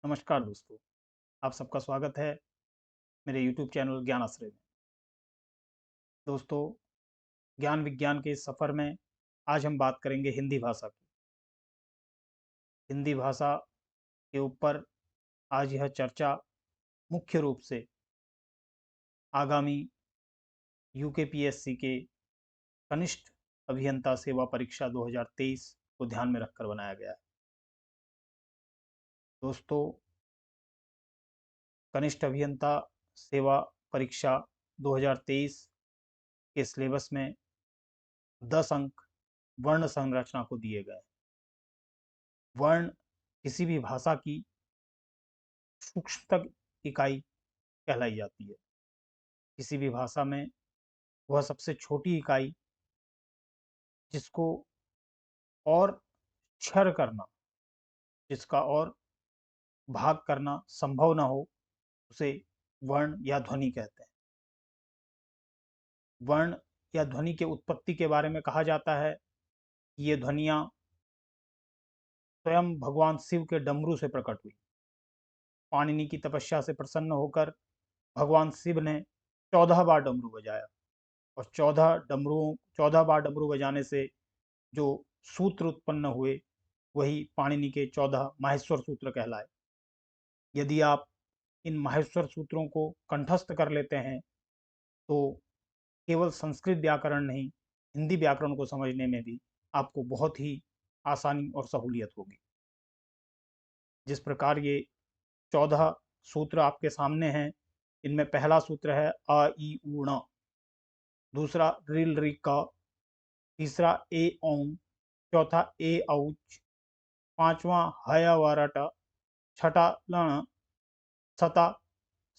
नमस्कार दोस्तों, आप सबका स्वागत है मेरे YouTube चैनल ज्ञानाश्रय में। दोस्तों, ज्ञान विज्ञान के इस सफ़र में आज हम बात करेंगे हिंदी भाषा की। हिंदी भाषा के ऊपर आज यह चर्चा मुख्य रूप से आगामी यूकेपीएससी के कनिष्ठ अभियंता सेवा परीक्षा 2023 को ध्यान में रखकर बनाया गया है। दोस्तों, कनिष्ठ अभियंता सेवा परीक्षा 2023 के सिलेबस में 10 अंक वर्ण संरचना को दिए गए। वर्ण किसी भी भाषा की सूक्ष्मतम इकाई कहलाई जाती है। किसी भी भाषा में वह सबसे छोटी इकाई जिसको और क्षर करना, जिसका और भाग करना संभव ना हो, उसे वर्ण या ध्वनि कहते हैं। वर्ण या ध्वनि के उत्पत्ति के बारे में कहा जाता है कि ये ध्वनियाँ स्वयं भगवान शिव के डमरू से प्रकट हुई। पाणिनि की तपस्या से प्रसन्न होकर भगवान शिव ने 14 बार डमरू बजाया और 14 बार डमरू बजाने से जो सूत्र उत्पन्न हुए वही पाणिनि के 14 माहेश्वर सूत्र कहलाए। यदि आप इन माहेश्वर सूत्रों को कंठस्थ कर लेते हैं तो केवल संस्कृत व्याकरण नहीं, हिंदी व्याकरण को समझने में भी आपको बहुत ही आसानी और सहूलियत होगी। जिस प्रकार ये 14 सूत्र आपके सामने हैं, इनमें पहला सूत्र है अ ई उ ण, दूसरा रिल रि क, तीसरा ए औ, चौथा ए औच, पांचवा हय व रट, छठा लण, सता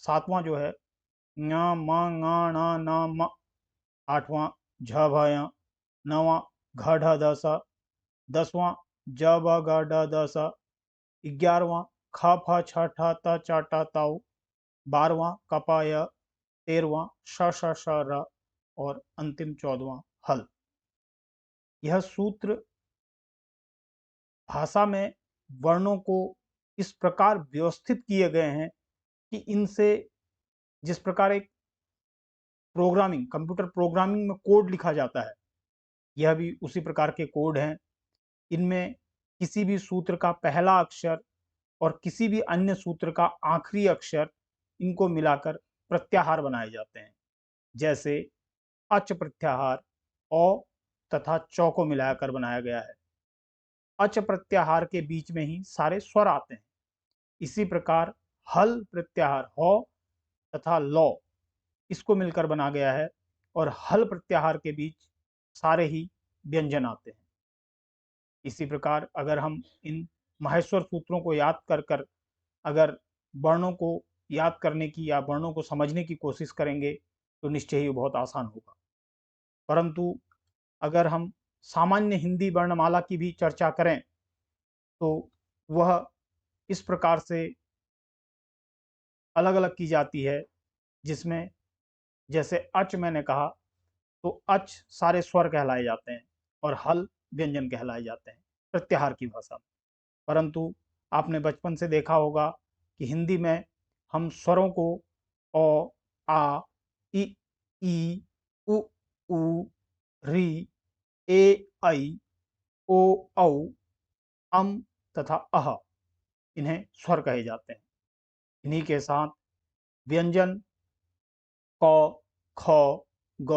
सातवां जो है ङ म ङ ण न म, आठवां झ भ य, नौवां घ ढ द स, 10वां ज ब ग ड द स, 11वां ख फ छ ठ त च ट तौ, 12वां क प य, 13वां श श श र और अंतिम 14वां हल। यह सूत्र भाषा में वर्णों को इस प्रकार व्यवस्थित किए गए हैं कि इनसे जिस प्रकार एक कंप्यूटर प्रोग्रामिंग में कोड लिखा जाता है, यह भी उसी प्रकार के कोड हैं। इनमें किसी भी सूत्र का पहला अक्षर और किसी भी अन्य सूत्र का आखिरी अक्षर, इनको मिलाकर प्रत्याहार बनाए जाते हैं। जैसे अच प्रत्याहार औ तथा चौ को मिलाकर बनाया गया है। अच प्रत्याहार के बीच में ही सारे स्वर आते हैं। इसी प्रकार हल प्रत्याहार हौ तथा लौ, इसको मिलकर बना गया है और हल प्रत्याहार के बीच सारे ही व्यंजन आते हैं। इसी प्रकार अगर हम इन माहेश्वर सूत्रों को याद कर कर अगर वर्णों को याद करने की या वर्णों को समझने की कोशिश करेंगे तो निश्चय ही बहुत आसान होगा। परंतु अगर हम सामान्य हिंदी वर्णमाला की भी चर्चा करें तो वह इस प्रकार से अलग अलग की जाती है, जिसमें जैसे अच मैंने कहा तो अच सारे स्वर कहलाए जाते हैं और हल व्यंजन कहलाए जाते हैं प्रत्याहार की भाषा में। परंतु आपने बचपन से देखा होगा कि हिंदी में हम स्वरों को अ, आ, इ, ई, उ, ऊ, री, ए, ऐ, ओ, औ, अम तथा अह, इन्हें स्वर कहे जाते हैं। इन्हीं के साथ व्यंजन क, ख, ग,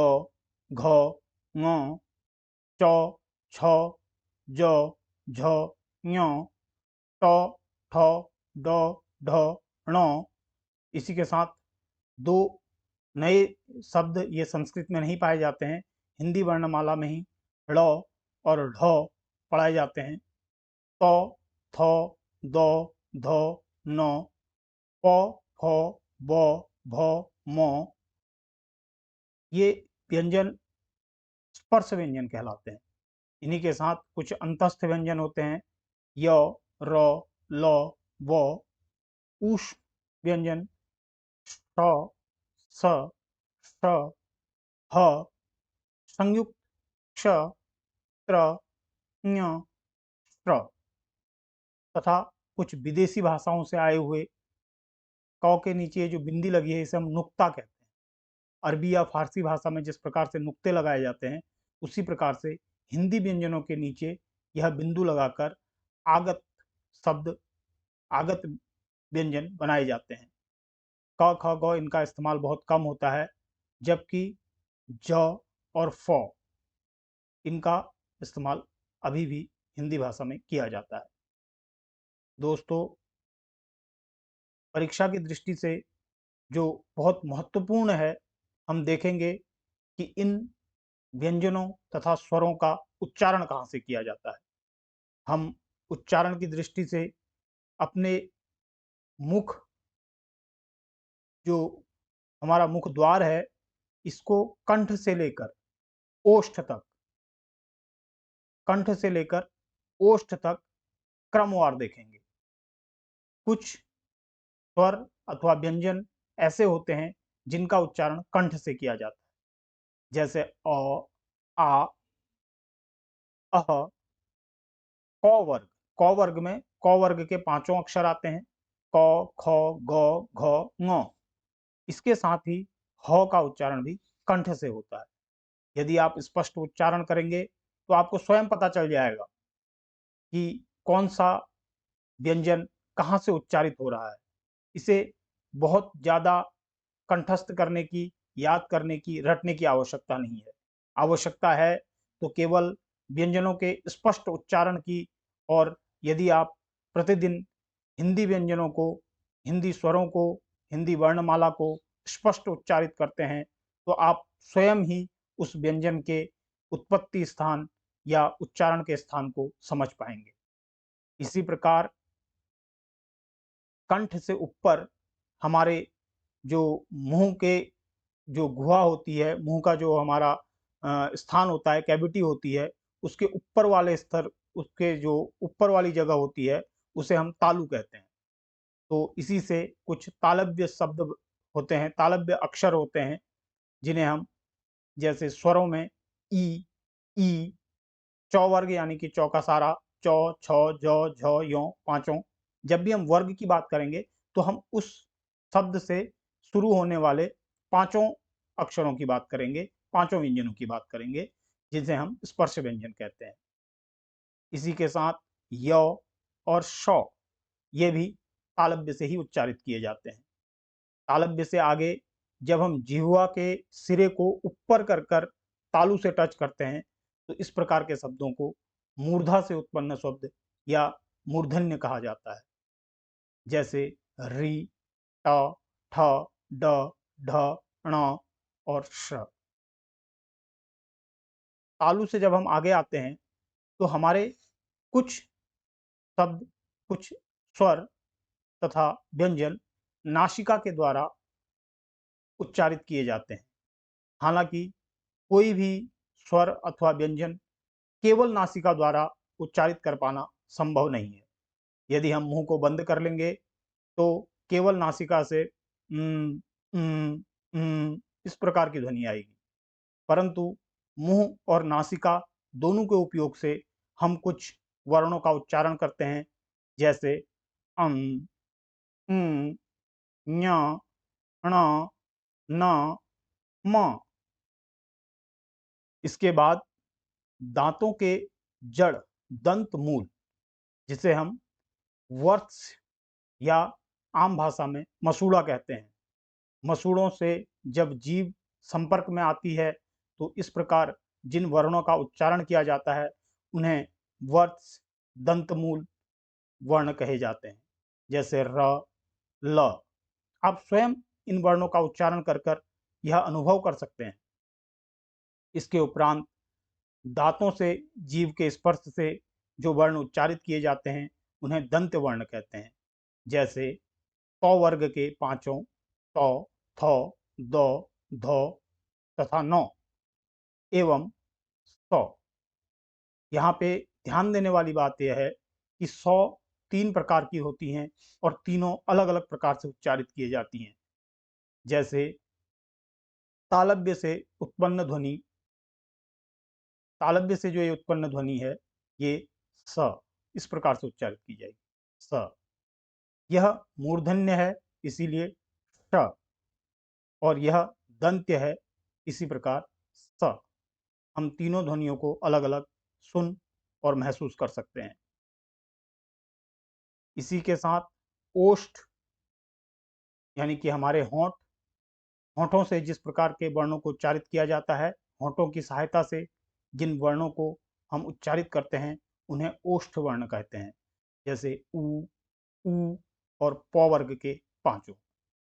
घ, ङ, च, छ, ज, झ, ञ, ट, ठ, ड, ढ, ण। इसी के साथ दो नए शब्द ये संस्कृत में नहीं पाए जाते हैं, हिंदी वर्णमाला में ही ड़ और ढ पढ़ाए जाते हैं। त, थ, द, ध, न, प, फ, ब, भ, म। ये व्यंजन स्पर्श व्यंजन कहलाते हैं। इन्हीं के साथ कुछ अंतस्थ व्यंजन होते हैं, य, र, ल, व। ऊष्म व्यंजन श, स, श, ह, संयुक्त क्ष, त्र, ञ, श्र तथा कुछ विदेशी भाषाओं से आए हुए क के नीचे जो बिंदी लगी है इसे हम नुक्ता कहते हैं। अरबी या फारसी भाषा में जिस प्रकार से नुक्ते लगाए जाते हैं, उसी प्रकार से हिंदी व्यंजनों के नीचे यह बिंदु लगाकर आगत शब्द, आगत व्यंजन बनाए जाते हैं। क, ख, ग इनका इस्तेमाल बहुत कम होता है, जबकि ज और फ इनका इस्तेमाल अभी भी हिंदी भाषा में किया जाता है। दोस्तों, परीक्षा की दृष्टि से जो बहुत महत्वपूर्ण है, हम देखेंगे कि इन व्यंजनों तथा स्वरों का उच्चारण कहाँ से किया जाता है। हम उच्चारण की दृष्टि से अपने मुख, जो हमारा मुख द्वार है, इसको कंठ से लेकर ओष्ठ तक, कंठ से लेकर ओष्ठ तक क्रमवार देखेंगे। कुछ स्वर अथवा व्यंजन ऐसे होते हैं जिनका उच्चारण कंठ से किया जाता है, जैसे अ, आ, अह, क वर्ग। क वर्ग में क वर्ग के पांचों अक्षर आते हैं, क, ख, ग, घ, ङ। इसके साथ ही ह का उच्चारण भी कंठ से होता है। यदि आप स्पष्ट उच्चारण करेंगे तो आपको स्वयं पता चल जाएगा कि कौन सा व्यंजन कहाँ से उच्चारित हो रहा है। इसे बहुत ज़्यादा कंठस्थ करने की, याद करने की, रटने की आवश्यकता नहीं है। आवश्यकता है तो केवल व्यंजनों के स्पष्ट उच्चारण की, और यदि आप प्रतिदिन हिंदी व्यंजनों को, हिंदी स्वरों को, हिंदी वर्णमाला को स्पष्ट उच्चारित करते हैं, तो आप स्वयं ही उस व्यंजन के उत्पत्ति स्थान या उच्चारण के स्थान को समझ पाएंगे। इसी प्रकार कंठ से ऊपर हमारे जो मुंह के जो गुहा होती है, मुंह का जो हमारा स्थान होता है, कैविटी होती है, उसके ऊपर वाले स्तर, उसके जो ऊपर वाली जगह होती है, उसे हम तालु कहते हैं। तो इसी से कुछ तालव्य शब्द होते हैं, तालव्य अक्षर होते हैं, जिन्हें हम, जैसे स्वरों में ई, ई, चौ वर्ग यानी कि चौ का सारा, चौ, छ, ज, झ, यों पांचों। जब भी हम वर्ग की बात करेंगे तो हम उस शब्द से शुरू होने वाले पांचों अक्षरों की बात करेंगे, पांचों व्यंजनों की बात करेंगे, जिसे हम स्पर्श व्यंजन कहते हैं। इसी के साथ य और श, ये भी तालव्य से ही उच्चारित किए जाते हैं। तालव्य से आगे जब हम जिह्वा के सिरे को ऊपर कर कर तालु से टच करते हैं, तो इस प्रकार के शब्दों को मूर्धा से उत्पन्न शब्द या मूर्धन्य कहा जाता है, जैसे री, ट, ठ, ड, ढ, ण और श। तालु से जब हम आगे आते हैं तो हमारे कुछ शब्द, कुछ स्वर तथा व्यंजन नासिका के द्वारा उच्चारित किए जाते हैं। हालांकि कोई भी स्वर अथवा व्यंजन केवल नासिका द्वारा उच्चारित कर पाना संभव नहीं है। यदि हम मुंह को बंद कर लेंगे तो केवल नासिका से इस प्रकार की ध्वनि आएगी, परंतु मुंह और नासिका दोनों के उपयोग से हम कुछ वर्णों का उच्चारण करते हैं, जैसे अं, ं, ञ, ण, न, म। इसके बाद दांतों के जड़, दंत मूल, जिसे हम वर्त्स या आम भाषा में मसूड़ा कहते हैं, मसूड़ों से जब जीभ संपर्क में आती है तो इस प्रकार जिन वर्णों का उच्चारण किया जाता है उन्हें वर्त्स, दंतमूल वर्ण कहे जाते हैं, जैसे र, ल। आप स्वयं इन वर्णों का उच्चारण कर कर यह अनुभव कर सकते हैं। इसके उपरांत दांतों से जीभ के स्पर्श से जो वर्ण उच्चारित किए जाते हैं उन्हें दंत वर्ण कहते हैं, जैसे क वर्ग के पांचों ट, थ, द, ध तथा न एवं स। यहाँ पे ध्यान देने वाली बात यह है कि सौ तीन प्रकार की होती हैं और तीनों अलग अलग प्रकार से उच्चारित किए जाती हैं। जैसे तालव्य से उत्पन्न ध्वनि, तालव्य से जो ये उत्पन्न ध्वनि है, ये स इस प्रकार से उच्चारित की जाएगी, स। यह मूर्धन्य है इसीलिए श, और यह दंत्य है इसी प्रकार स। हम तीनों ध्वनियों को अलग अलग सुन और महसूस कर सकते हैं। इसी के साथ ओष्ठ यानी कि हमारे होंठ, होंठों से जिस प्रकार के वर्णों को उच्चारित किया जाता है, होंठों की सहायता से जिन वर्णों को हम उच्चारित करते हैं उन्हें ओष्ठ वर्ण कहते हैं। जैसे उ, ऊ और प वर्ग के पांचों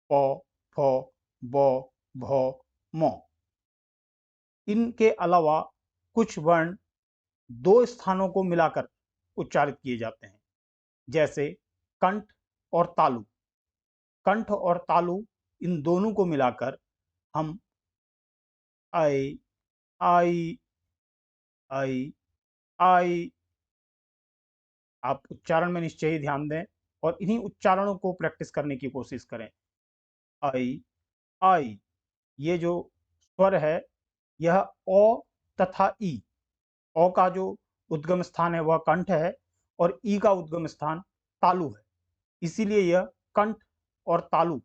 प, फ, ब, भ, म। इनके अलावा कुछ वर्ण दो स्थानों को मिलाकर उच्चारित किए जाते हैं, जैसे कंठ और तालु। कंठ और तालु इन दोनों को मिलाकर हम आई, आई, आई, आई, आप उच्चारण में निश्चय ही ध्यान दें और इन्हीं उच्चारणों को प्रैक्टिस करने की कोशिश करें। आई, आई, ये जो स्वर है यह ओ तथा ई। ओ का जो उद्गम स्थान है वह कंठ है और ई का उद्गम स्थान तालु है। इसीलिए यह कंठ और तालु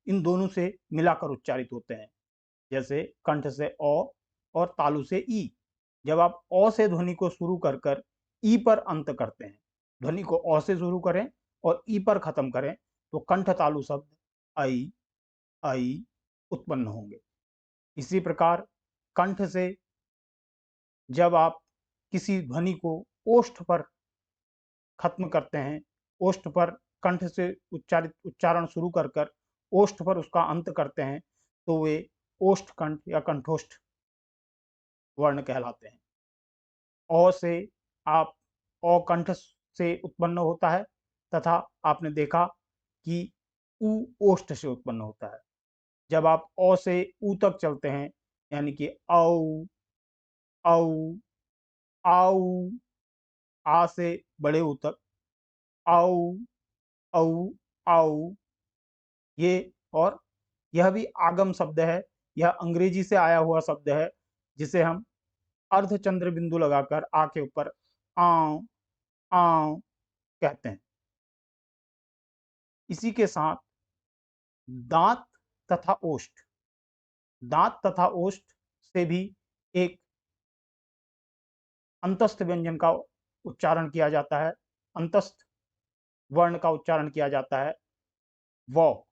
इन दोनों से मिलाकर उच्चारित होते हैं। जैसे कंठ से ओ और तालु से ई। जब आप ओ से ध्वनि को शुरू कर कर ई पर अंत करते हैं, ध्वनि को ओ से शुरू करें और ई पर खत्म करें, तो कंठ तालु शब्द आई, आई उत्पन्न होंगे। इसी प्रकार कंठ से जब आप किसी ध्वनि को ओष्ठ पर खत्म करते हैं, ओष्ठ पर कंठ से उच्चारण शुरू कर कर ओष्ठ पर उसका अंत करते हैं, तो वे ओष्ठ कंठ या कंठोष्ठ वर्ण कहलाते हैं। ओ से आप ओ कंठ से उत्पन्न होता है तथा आपने देखा कि ऊ ओष्ठ से उत्पन्न होता है। जब आप ओ से ऊ तक चलते हैं यानी कि औ, औ, आउ, आ से बड़े ऊ तक औ, औ, आउ, ये और यह भी आगम शब्द है। यह अंग्रेजी से आया हुआ शब्द है जिसे हम अर्धचंद्र बिंदु लगाकर आ के ऊपर आव, आव कहते हैं। इसी के साथ दांत तथा ओष्ठ, दांत तथा ओष्ठ से भी एक अंतस्थ व्यंजन का उच्चारण किया जाता है, अंतस्थ वर्ण का उच्चारण किया जाता है वो।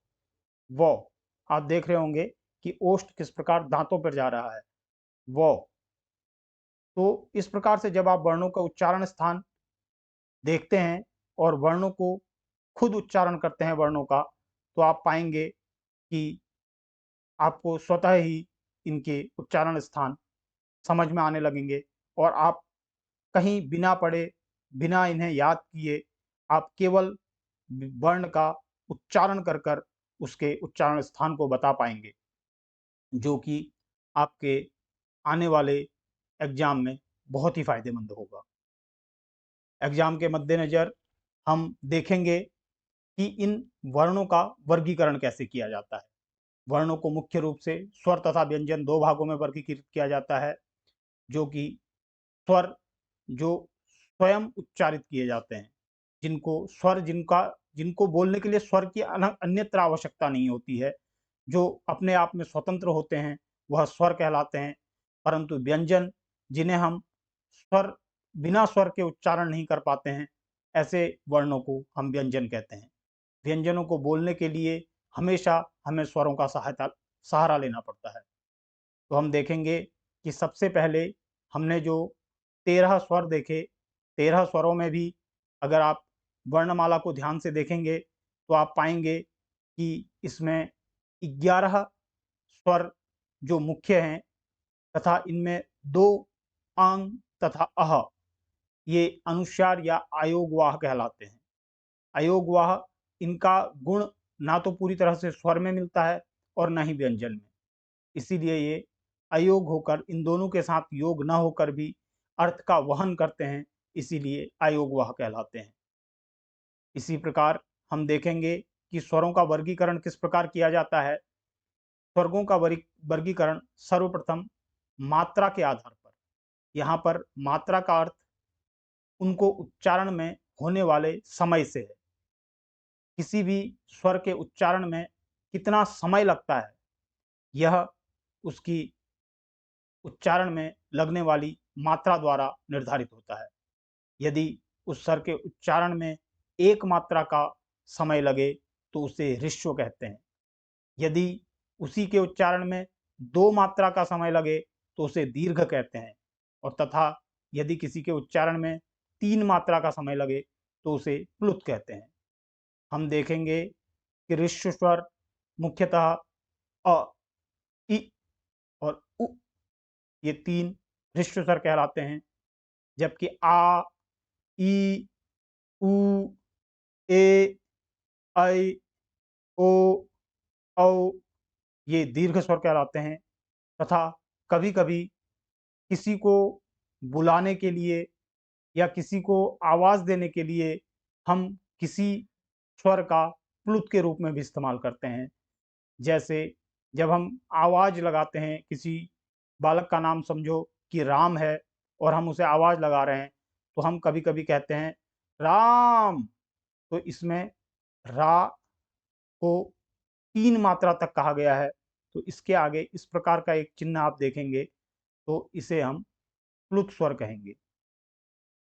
वो आप देख रहे होंगे कि ओष्ठ किस प्रकार दांतों पर जा रहा है वो। तो इस प्रकार से जब आप वर्णों का उच्चारण स्थान देखते हैं और वर्णों को खुद उच्चारण करते हैं वर्णों का, तो आप पाएंगे कि आपको स्वतः ही इनके उच्चारण स्थान समझ में आने लगेंगे और आप कहीं बिना पढ़े, बिना इन्हें याद किए, आप केवल वर्ण का उच्चारण कर कर उसके उच्चारण स्थान को बता पाएंगे, जो कि आपके आने वाले एग्जाम में बहुत ही फायदेमंद होगा। एग्जाम के मद्देनज़र हम देखेंगे कि इन वर्णों का वर्गीकरण कैसे किया जाता है। वर्णों को मुख्य रूप से स्वर तथा व्यंजन दो भागों में वर्गीकृत किया जाता है, जो कि स्वर जो स्वयं उच्चारित किए जाते हैं, जिनको स्वर जिनको बोलने के लिए स्वर की अन्यत्र आवश्यकता नहीं होती है, जो अपने आप में स्वतंत्र होते हैं, वह स्वर कहलाते हैं। परंतु व्यंजन जिन्हें हम स्वर बिना स्वर के उच्चारण नहीं कर पाते हैं, ऐसे वर्णों को हम व्यंजन कहते हैं। व्यंजनों को बोलने के लिए हमेशा हमें स्वरों का सहारा लेना पड़ता है। तो हम देखेंगे कि सबसे पहले हमने जो 13 स्वर देखे, 13 स्वरों में भी अगर आप वर्णमाला को ध्यान से देखेंगे तो आप पाएंगे कि इसमें 11 स्वर जो मुख्य हैं तथा इनमें 2 आंग तथा अह ये अनुस्वार या आयोगवाह कहलाते हैं। अयोगवाह इनका गुण ना तो पूरी तरह से स्वर में मिलता है और ना ही व्यंजन में, इसीलिए ये अयोग होकर इन दोनों के साथ योग न होकर भी अर्थ का वहन करते हैं, इसीलिए अयोगवाह कहलाते हैं। इसी प्रकार हम देखेंगे कि स्वरों का वर्गीकरण किस प्रकार किया जाता है। स्वर्गों का वर्गीकरण सर्वप्रथम मात्रा के आधार पर, यहाँ पर मात्रा का अर्थ उनको उच्चारण में होने वाले समय से है किसी भी स्वर के उच्चारण में कितना समय लगता है, यह उसकी उच्चारण में लगने वाली मात्रा द्वारा निर्धारित होता है। यदि उस स्वर के उच्चारण में एक मात्रा का समय लगे तो उसे ह्रस्व कहते हैं। यदि उसी के उच्चारण में दो मात्रा का समय लगे तो उसे दीर्घ कहते हैं, और तथा यदि किसी के उच्चारण में तीन मात्रा का समय लगे तो उसे प्लुत कहते हैं। हम देखेंगे कि ह्रस्व स्वर मुख्यतः अ, इ और उ, ये तीन ह्रस्व स्वर कहलाते हैं, जबकि आ, ई, उ, ए, ऐ, ओ, औ ये दीर्घ स्वर कहलाते हैं। तथा कभी-कभी किसी को बुलाने के लिए या किसी को आवाज़ देने के लिए हम किसी स्वर का प्लुत के रूप में भी इस्तेमाल करते हैं। जैसे जब हम आवाज़ लगाते हैं, किसी बालक का नाम समझो कि राम है और हम उसे आवाज़ लगा रहे हैं, तो हम कभी-कभी कहते हैं राम। तो इसमें रा को 3 मात्रा तक कहा गया है, तो इसके आगे इस प्रकार का एक चिन्ह आप देखेंगे तो इसे हम प्लुत स्वर कहेंगे।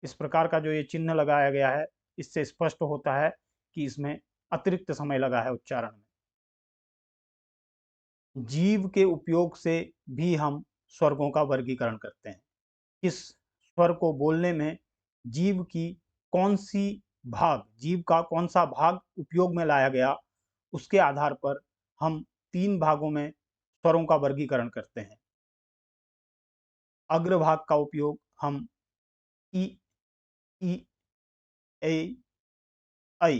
इस प्रकार का जो ये चिन्ह लगाया गया है, इससे स्पष्ट होता है कि इसमें अतिरिक्त समय लगा है उच्चारण में। जीव के उपयोग से भी हम स्वर्गों का वर्गीकरण करते हैं। किस स्वर को बोलने में जीव की जीव का कौन सा भाग उपयोग में लाया गया, उसके आधार पर हम 3 भागों में स्वरों का वर्गीकरण करते हैं। अग्रभाग का उपयोग हम ई, ई, ए, ऐ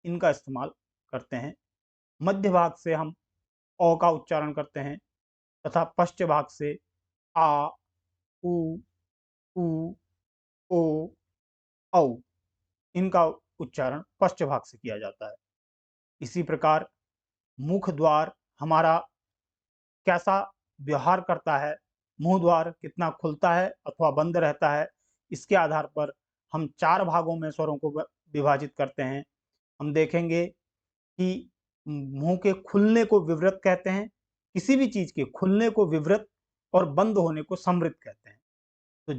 इनका इस्तेमाल करते हैं। मध्य भाग से हम अ का उच्चारण करते हैं, तथा पश्च भाग से आ, उ, ऊ, ओ, औ इनका उच्चारण पश्च भाग से किया जाता है। इसी प्रकार मुख द्वार हमारा कैसा व्यवहार करता है, मुंह द्वार कितना खुलता है अथवा बंद रहता है, इसके आधार पर हम 4 भागों में स्वरों को विभाजित करते हैं। हम देखेंगे कि मुंह के खुलने को विवृत कहते हैं, किसी भी चीज़ के खुलने को विवृत और बंद होने को समृत कहते हैं। तो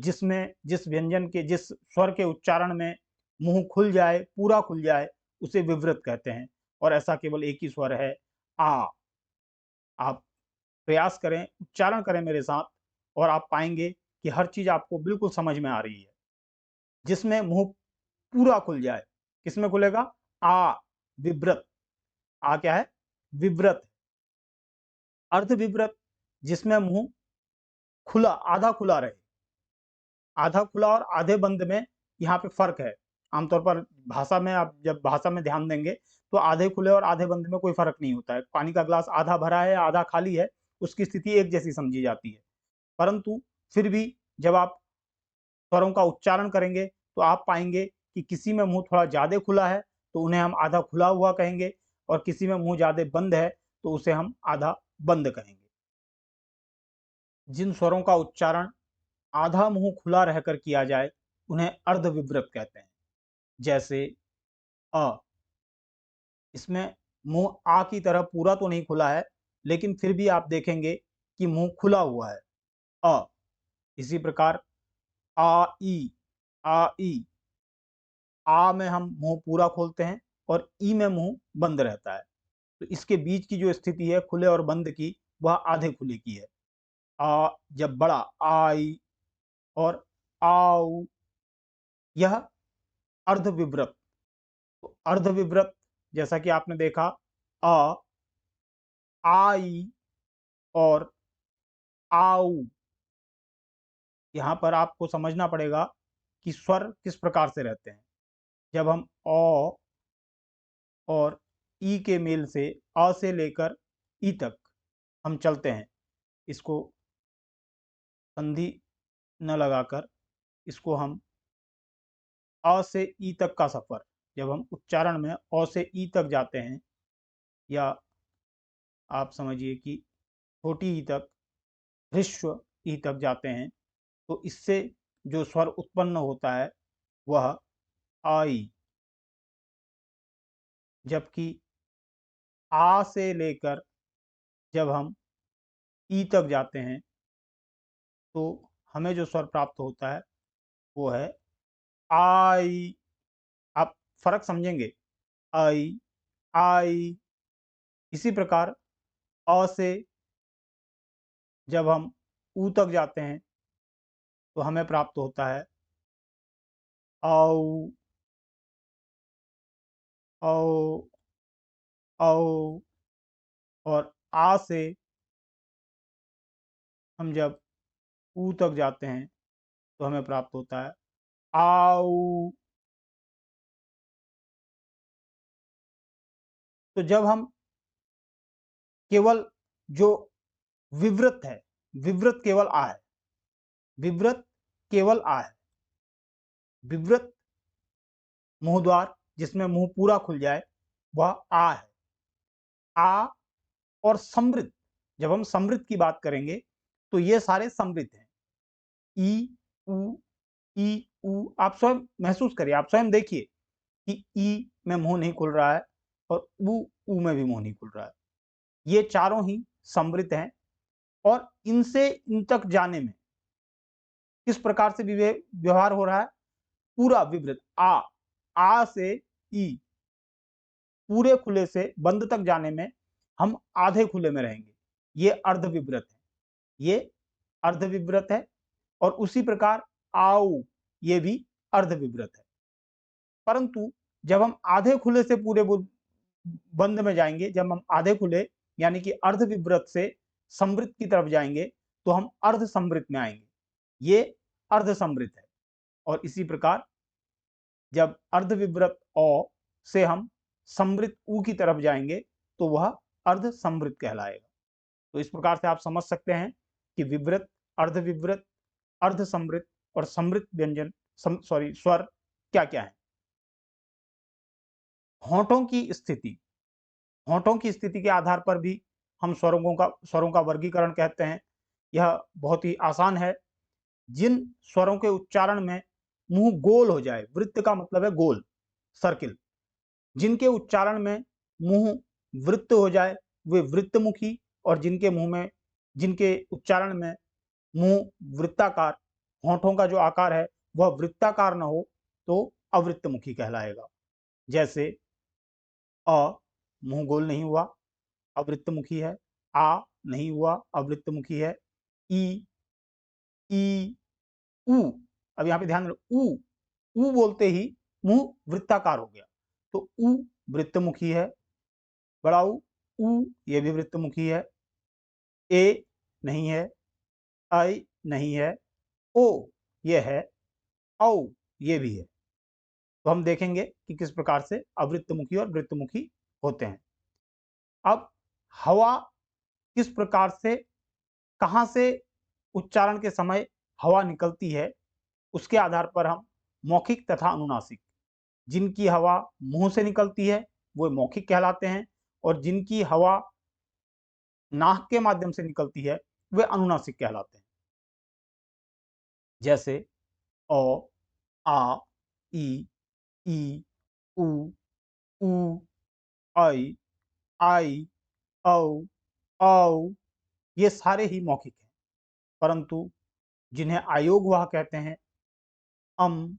जिस व्यंजन के जिस स्वर के उच्चारण में मुंह खुल जाए, पूरा खुल जाए, उसे विवृत कहते हैं, और ऐसा केवल एक ही स्वर है आ। आप प्रयास करें, उच्चारण करें मेरे साथ, और आप पाएंगे कि हर चीज़ आपको बिल्कुल समझ में आ रही है। जिसमें मुंह पूरा खुल जाए, किसमें खुलेगा? आ, विव्रत। आ क्या है? विव्रत। अर्ध विव्रत, जिसमें मुंह खुला, आधा खुला रहे। आधा खुला और आधे बंद में यहाँ पे फर्क है। आमतौर पर भाषा में, आप जब भाषा में ध्यान देंगे तो आधे खुले और आधे बंद में कोई फर्क नहीं होता है। पानी का ग्लास आधा भरा है, आधा खाली है, उसकी स्थिति एक जैसी समझी जाती है। परंतु फिर भी जब आप स्वरों का उच्चारण करेंगे तो आप पाएंगे कि किसी में मुंह थोड़ा ज़्यादा खुला है तो उन्हें हम आधा खुला हुआ कहेंगे, और किसी में मुंह ज़्यादा बंद है तो उसे हम आधा बंद कहेंगे। जिन स्वरों का उच्चारण आधा मुंह खुला रहकर किया जाए उन्हें अर्धविव्रत कहते हैं। जैसे अ, इसमें मुंह आ की तरह पूरा तो नहीं खुला है, लेकिन फिर भी आप देखेंगे कि मुंह खुला हुआ है। अ, इसी प्रकार आ ई, आ ई, आ में हम मुंह पूरा खोलते हैं और ई में मुंह बंद रहता है। तो इसके बीच की जो स्थिति है खुले और बंद की, वह आधे खुले की है। आ जब बड़ा, आई, और आओ, यह अर्धविव्रत। तो अर्धविव्रत, जैसा कि आपने देखा, अ, आई और आऊ, यहाँ पर आपको समझना पड़ेगा कि स्वर किस प्रकार से रहते हैं। जब हम अ और ई के मेल से, अ से लेकर ई तक हम चलते हैं, इसको संधि न लगाकर, इसको हम अ से ई तक का सफ़र, जब हम उच्चारण में अ से ई तक जाते हैं, या आप समझिए कि छोटी ई तक, ह्रस्व ई तक जाते हैं, तो इससे जो स्वर उत्पन्न होता है वह आई। जबकि आ से लेकर जब हम ई तक जाते हैं तो हमें जो स्वर प्राप्त होता है वो है आई। आप फर्क समझेंगे, आई, आई। इसी प्रकार अ से जब हम ऊ तक जाते हैं तो हमें प्राप्त होता है औ, औ, औ। और आ से हम जब ऊ तक जाते हैं तो हमें प्राप्त होता है आऊ। तो जब हम केवल जो विवृत है, विवृत केवल आ है, विवृत केवल आ है, विवृत मुंह द्वार जिसमें मुंह पूरा खुल जाए वह आ है। आ और समृद्ध, जब हम समृद्ध की बात करेंगे तो ये सारे समृद्ध हैं। ई, उ, ई, उ। आप स्वयं महसूस करिए, आप स्वयं देखिए कि ई में मुंह नहीं खुल रहा है और उ में भी मुंह नहीं खुल रहा है। ये चारों ही समृद्ध हैं और इनसे इन तक जाने में किस प्रकार से व्यवहार हो रहा है, पूरा विवृत आ से ई पूरे खुले से बंद तक जाने में हम आधे खुले में रहेंगे, ये अर्धविवृत है, ये अर्धविवृत है। और उसी प्रकार आओ, ये भी अर्धविवृत है। परंतु जब हम आधे खुले से पूरे बंद में जाएंगे, जब हम आधे खुले यानी कि अर्धविवृत से समृद्ध की तरफ जाएंगे तो हम अर्ध समृद्ध में आएंगे, ये अर्ध समृद्ध है। और इसी प्रकार जब अर्धविवृत औ से हम समृद्ध ऊ की तरफ जाएंगे तो वह अर्ध समृद्ध कहलाएगा। तो इस प्रकार से आप समझ सकते हैं कि विवृत, अर्धविवृत, अर्ध समृद्ध और समृद्ध व्यंजन स्वर क्या क्या है। होंठों की स्थिति, होंठों की स्थिति के आधार पर भी हम स्वरों का वर्गीकरण कहते हैं। यह बहुत ही आसान है। जिन स्वरों के उच्चारण में मुंह गोल हो जाए, वृत्त का मतलब है गोल, सर्किल, जिनके उच्चारण में मुंह वृत्त हो जाए वे वृत्तमुखी, और जिनके उच्चारण में मुंह वृत्ताकार, होंठों का जो आकार है वह वृत्ताकार न हो तो अवृत्तमुखी कहलाएगा। जैसे अ मुंह गोल नहीं हुआ, अवृत्तमुखी है। आ नहीं हुआ, अवृत्तमुखी है। ई, ई, उ। अब यहाँ पे ध्यान रखो, उ बोलते ही मुंह वृत्ताकार हो गया तो उ वृत्तमुखी है। बड़ा उ ये भी वृत्तमुखी है। ए नहीं है, आई नहीं है, ओ ये है, औ ये भी है। तो हम देखेंगे कि किस प्रकार से अवृत्तमुखी और वृत्तमुखी होते हैं। अब हवा किस प्रकार से, कहाँ से उच्चारण के समय हवा निकलती है, उसके आधार पर हम मौखिक तथा अनुनासिक, जिनकी हवा मुंह से निकलती है वो मौखिक कहलाते हैं, और जिनकी हवा नाक के माध्यम से निकलती है वे अनुनासिक कहलाते हैं। जैसे अ, आ, ई, उ, ऊ, आई, औ, औ। ये सारे ही मौखिक हैं, परंतु जिन्हें आयोगवाह कहते हैं, अम,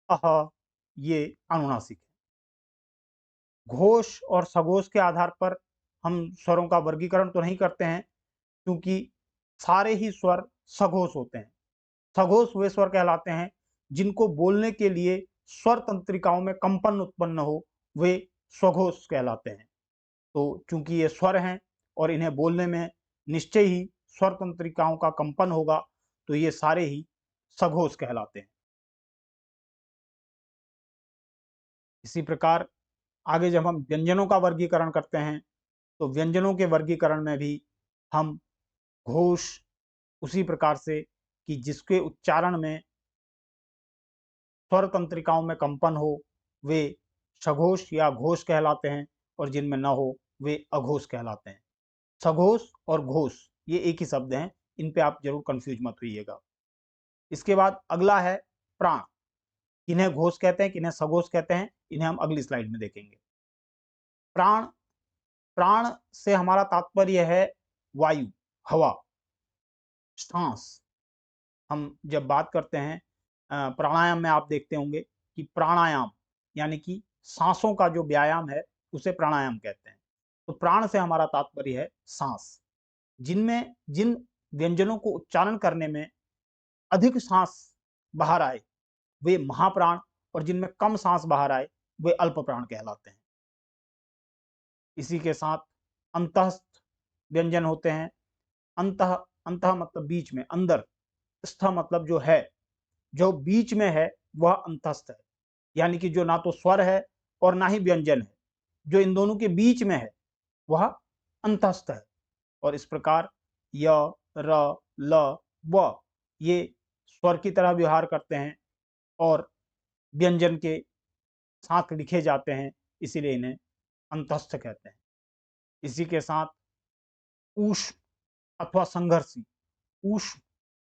अह, ये अनुनासिक है। घोष और सघोष के आधार पर हम स्वरों का वर्गीकरण तो नहीं करते हैं, क्योंकि सारे ही स्वर सघोष होते हैं। सघोष वे स्वर कहलाते हैं जिनको बोलने के लिए स्वर तंत्रिकाओं में कंपन उत्पन्न हो, वे स्वघोष कहलाते हैं। तो चूंकि ये स्वर हैं और इन्हें बोलने में निश्चय ही स्वर तंत्रिकाओं का कंपन होगा, तो ये सारे ही सघोष कहलाते हैं। इसी प्रकार आगे जब हम व्यंजनों का वर्गीकरण करते हैं तो व्यंजनों के वर्गीकरण में भी हम घोष, उसी प्रकार से कि जिसके उच्चारण में स्वर तंत्रिकाओं में कंपन हो वे सघोष या घोष कहलाते हैं, और जिनमें न हो वे अघोष कहलाते हैं। सघोष और घोष ये एक ही शब्द हैं, इन पे आप जरूर कंफ्यूज मत होइएगा। इसके बाद अगला है प्राण। किन्हें घोष कहते हैं, किन्हें सघोष कहते हैं, इन्हें हम अगली स्लाइड में देखेंगे। प्राण, प्राण से हमारा तात्पर्य है वायु, हवा, सांस। हम जब बात करते हैं प्राणायाम में, आप देखते होंगे कि प्राणायाम यानी कि सांसों का जो व्यायाम है उसे प्राणायाम कहते हैं। तो प्राण से हमारा तात्पर्य है सांस। जिनमें जिन व्यंजनों को उच्चारण करने में अधिक सांस बाहर आए वे महाप्राण, और जिनमें कम सांस बाहर आए वे अल्प प्राण कहलाते हैं। इसी के साथ अंतःस्थ व्यंजन होते हैं। अंतः, अंतः मतलब बीच में, अंदर, स्थ मतलब जो है, जो बीच में है वह अंतस्थ है, यानी कि जो ना तो स्वर है और ना ही व्यंजन है, जो इन दोनों के बीच में है वह अंतस्थ है। और इस प्रकार य, र, ल, व ये स्वर की तरह व्यवहार करते हैं और व्यंजन के साथ लिखे जाते हैं, इसीलिए इन्हें अंतस्थ कहते हैं। इसी के साथ ऊष्म अथवा संघर्षी। ऊष्म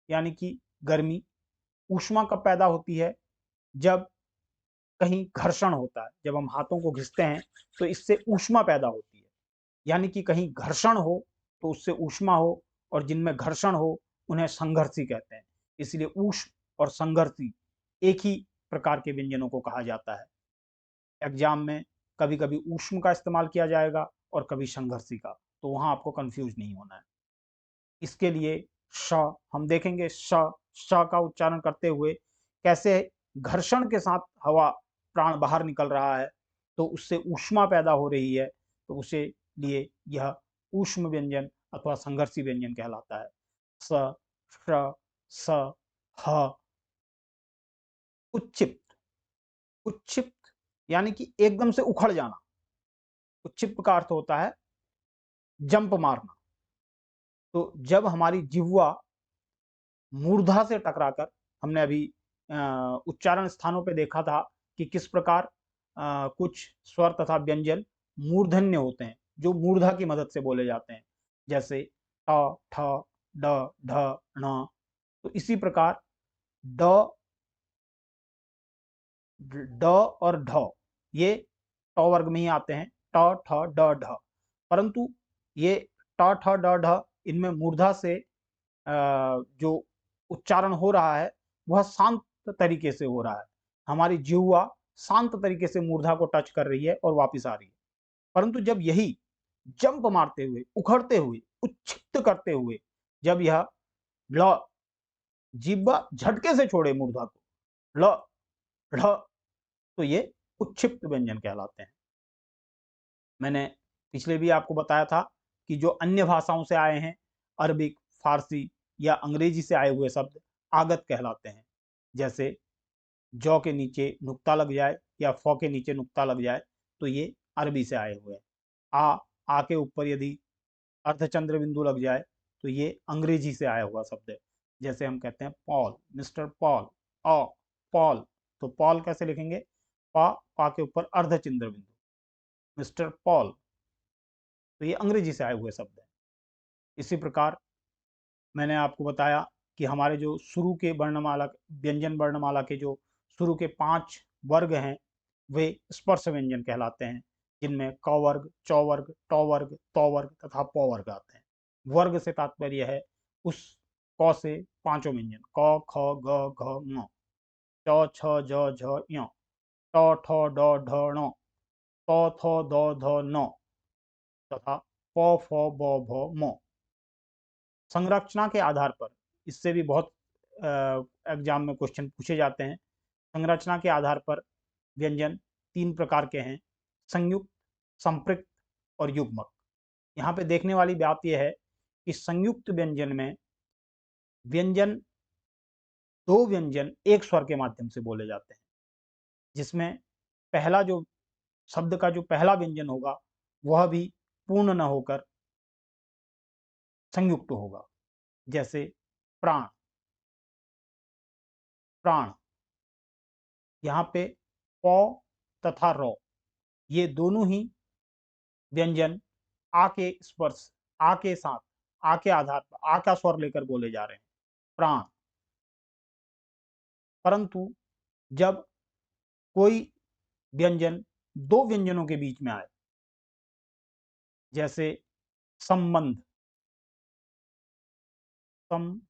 यानी कि गर्मी। ऊष्मा कब पैदा होती है? जब कहीं घर्षण होता है, जब हम हाथों को घिसते हैं तो इससे ऊष्मा पैदा होती है, यानी कि कहीं घर्षण हो तो उससे ऊष्मा हो, और जिनमें घर्षण हो उन्हें संघर्षी कहते हैं। इसलिए ऊष्म और संघर्षी एक ही प्रकार के व्यंजनों को कहा जाता है। एग्जाम में कभी कभी ऊष्म का इस्तेमाल किया जाएगा और कभी संघर्षी का, तो वहां आपको कंफ्यूज नहीं होना है। इसके लिए श हम देखेंगे, श का उच्चारण करते हुए कैसे घर्षण के साथ हवा, प्राण बाहर निकल रहा है तो उससे ऊष्मा पैदा हो रही है, तो उसे लिए यह ऊष्म व्यंजन अथवा संघर्षी व्यंजन कहलाता है। स, श, स, ह। उच्चिप्त। उच्चिप्त यानी कि एकदम से उखड़ जाना। उच्चिप्त का अर्थ होता है जंप मारना। तो जब हमारी जिह्वा मूर्धा से टकराकर, हमने अभी उच्चारण स्थानों पे देखा था कि किस प्रकार कुछ स्वर तथा व्यंजन मूर्धन्य होते हैं, जो मूर्धा की मदद से बोले जाते हैं, जैसे ट, ठ, ड, ढ, ण। तो इसी प्रकार ड, ड और ढ ये ट वर्ग में ही आते हैं, ट, ठ, ड, ढ। परंतु ये ट, ठ, ड, ढ इनमें मूर्धा से जो उच्चारण हो रहा है वह शांत तरीके से हो रहा है। हमारी जिह्वा शांत तरीके से मूर्धा को टच कर रही है और वापस आ रही है। परंतु जब यही जंप मारते हुए, उखड़ते हुए, उच्छिप्त करते हुए, जब यह ल, जिह्वा झटके से छोड़े मूर्धा को, ल, ढ, तो ये उच्छिप्त व्यंजन कहलाते हैं। मैंने पिछले भी आपको बताया था कि जो अन्य भाषाओं से आए हैं, अरबिक, फारसी या अंग्रेजी से आए हुए शब्द आगत कहलाते हैं। जैसे जौ के नीचे नुक्ता लग जाए या फ के नीचे नुक्ता लग जाए तो ये अरबी से आए हुए हैं। आ के ऊपर यदि अर्धचंद्र बिंदु लग जाए तो ये अंग्रेजी से आया हुआ शब्द है। जैसे हम कहते हैं पॉल, मिस्टर पॉल, अ, पॉल। तो पॉल कैसे लिखेंगे? पा के ऊपर अर्धचंद्र बिंदु, मिस्टर पॉल। तो ये अंग्रेजी से आए हुए शब्द हैं। इसी प्रकार मैंने आपको बताया कि हमारे जो शुरू के वर्णमाला, व्यंजन वर्णमाला के जो शुरू के 5 वर्ग हैं वे स्पर्श व्यंजन कहलाते हैं, जिनमें क वर्ग, च वर्ग, ट वर्ग, त वर्ग तथा प वर्ग आते हैं। वर्ग से तात्पर्य है उस क से पांचों व्यंजन, क, ख, ग, घ, ङ, च, छ, ज, झ, ञ, ट, ठ, ड, ढ, ण, त, थ, द, ध, न तथा प, फ, ब, भ, म। संरचना के आधार पर, इससे भी बहुत एग्जाम में क्वेश्चन पूछे जाते हैं। संरचना के आधार पर व्यंजन 3 प्रकार के हैं, संयुक्त, संपृक्त और युग्मक। यहाँ पे देखने वाली बात यह है कि संयुक्त व्यंजन में व्यंजन, 2 व्यंजन एक स्वर के माध्यम से बोले जाते हैं, जिसमें पहला जो शब्द का जो पहला व्यंजन होगा वह भी पूर्ण न होकर संयुक्त होगा। जैसे प्राण, प्राण, यहाँ पे प तथा र ये दोनों ही व्यंजन आ के स्पर्श, आ के साथ, आ के आधार पर, आ का स्वर लेकर बोले जा रहे हैं, प्राण। परंतु जब कोई व्यंजन 2 व्यंजनों के बीच में आए, जैसे संबंध, संबंध।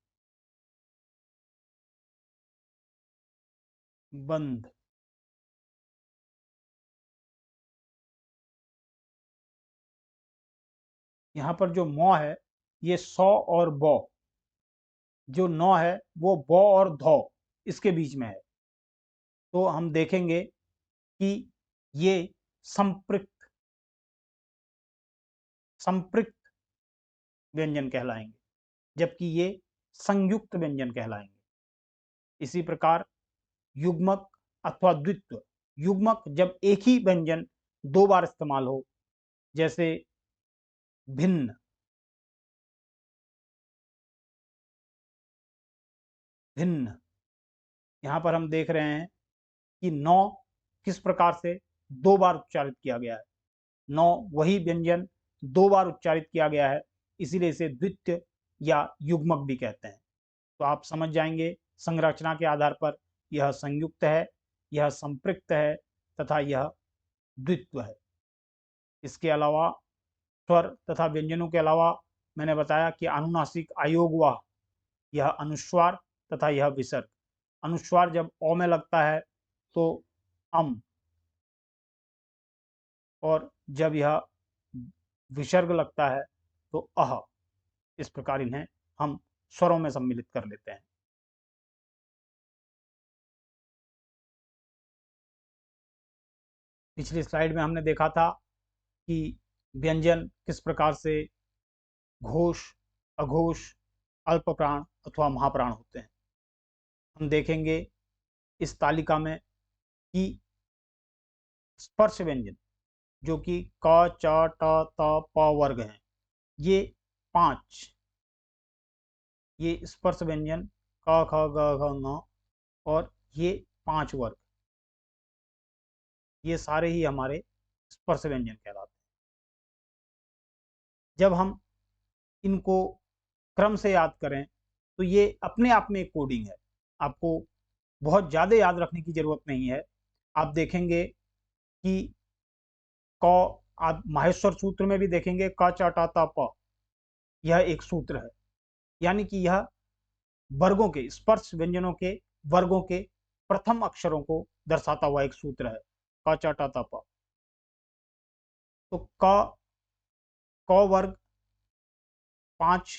यहाँ पर जो मौ है ये सौ और बौ, जो नौ है वो बौ और धौ इसके बीच में है। तो हम देखेंगे कि ये संपृक्त संपृक्त व्यंजन कहलाएंगे, जबकि ये संयुक्त व्यंजन कहलाएंगे। इसी प्रकार युग्मक अथवा द्वित्व। युग्मक जब एक ही व्यंजन दो बार इस्तेमाल हो, जैसे भिन्न, भिन्न। यहाँ पर हम देख रहे हैं कि नौ किस प्रकार से दो बार उच्चारित किया गया है। नौ वही व्यंजन दो बार उच्चारित किया गया है, इसीलिए इसे द्वित्व या युग्मक भी कहते हैं। तो आप समझ जाएंगे संरचना के आधार पर यह संयुक्त है, यह संपृक्त है तथा यह द्वित्व है। इसके अलावा स्वर तथा व्यंजनों के अलावा मैंने बताया कि अनुनासिक अयोगवाह, यह अनुस्वार तथा यह विसर्ग। अनुस्वार जब ओ में लगता है तो अम, और जब यह विसर्ग लगता है तो अह। इस प्रकार इन्हें हम स्वरों में सम्मिलित कर लेते हैं। पिछली स्लाइड में हमने देखा था कि व्यंजन किस प्रकार से घोष, अघोष, अल्पप्राण अथवा महाप्राण होते हैं। हम देखेंगे इस तालिका में कि स्पर्श व्यंजन जो कि क, च, ट, त, प वर्ग हैं, ये 5, ये स्पर्श व्यंजन क, ख, ग, घ, ङ और ये 5 वर्ग, ये सारे ही हमारे स्पर्श व्यंजन कहलाते हैं। जब हम इनको क्रम से याद करें तो ये अपने आप में एक कोडिंग है, आपको बहुत ज़्यादा याद रखने की ज़रूरत नहीं है। आप देखेंगे कि क, आप माहेश्वर सूत्र में भी देखेंगे क, च, ट, त, प, यह एक सूत्र है, यानी कि यह वर्गों के, स्पर्श व्यंजनों के वर्गों के प्रथम अक्षरों को दर्शाता हुआ एक सूत्र है, क, च, ट, त, प। तो क वर्ग 5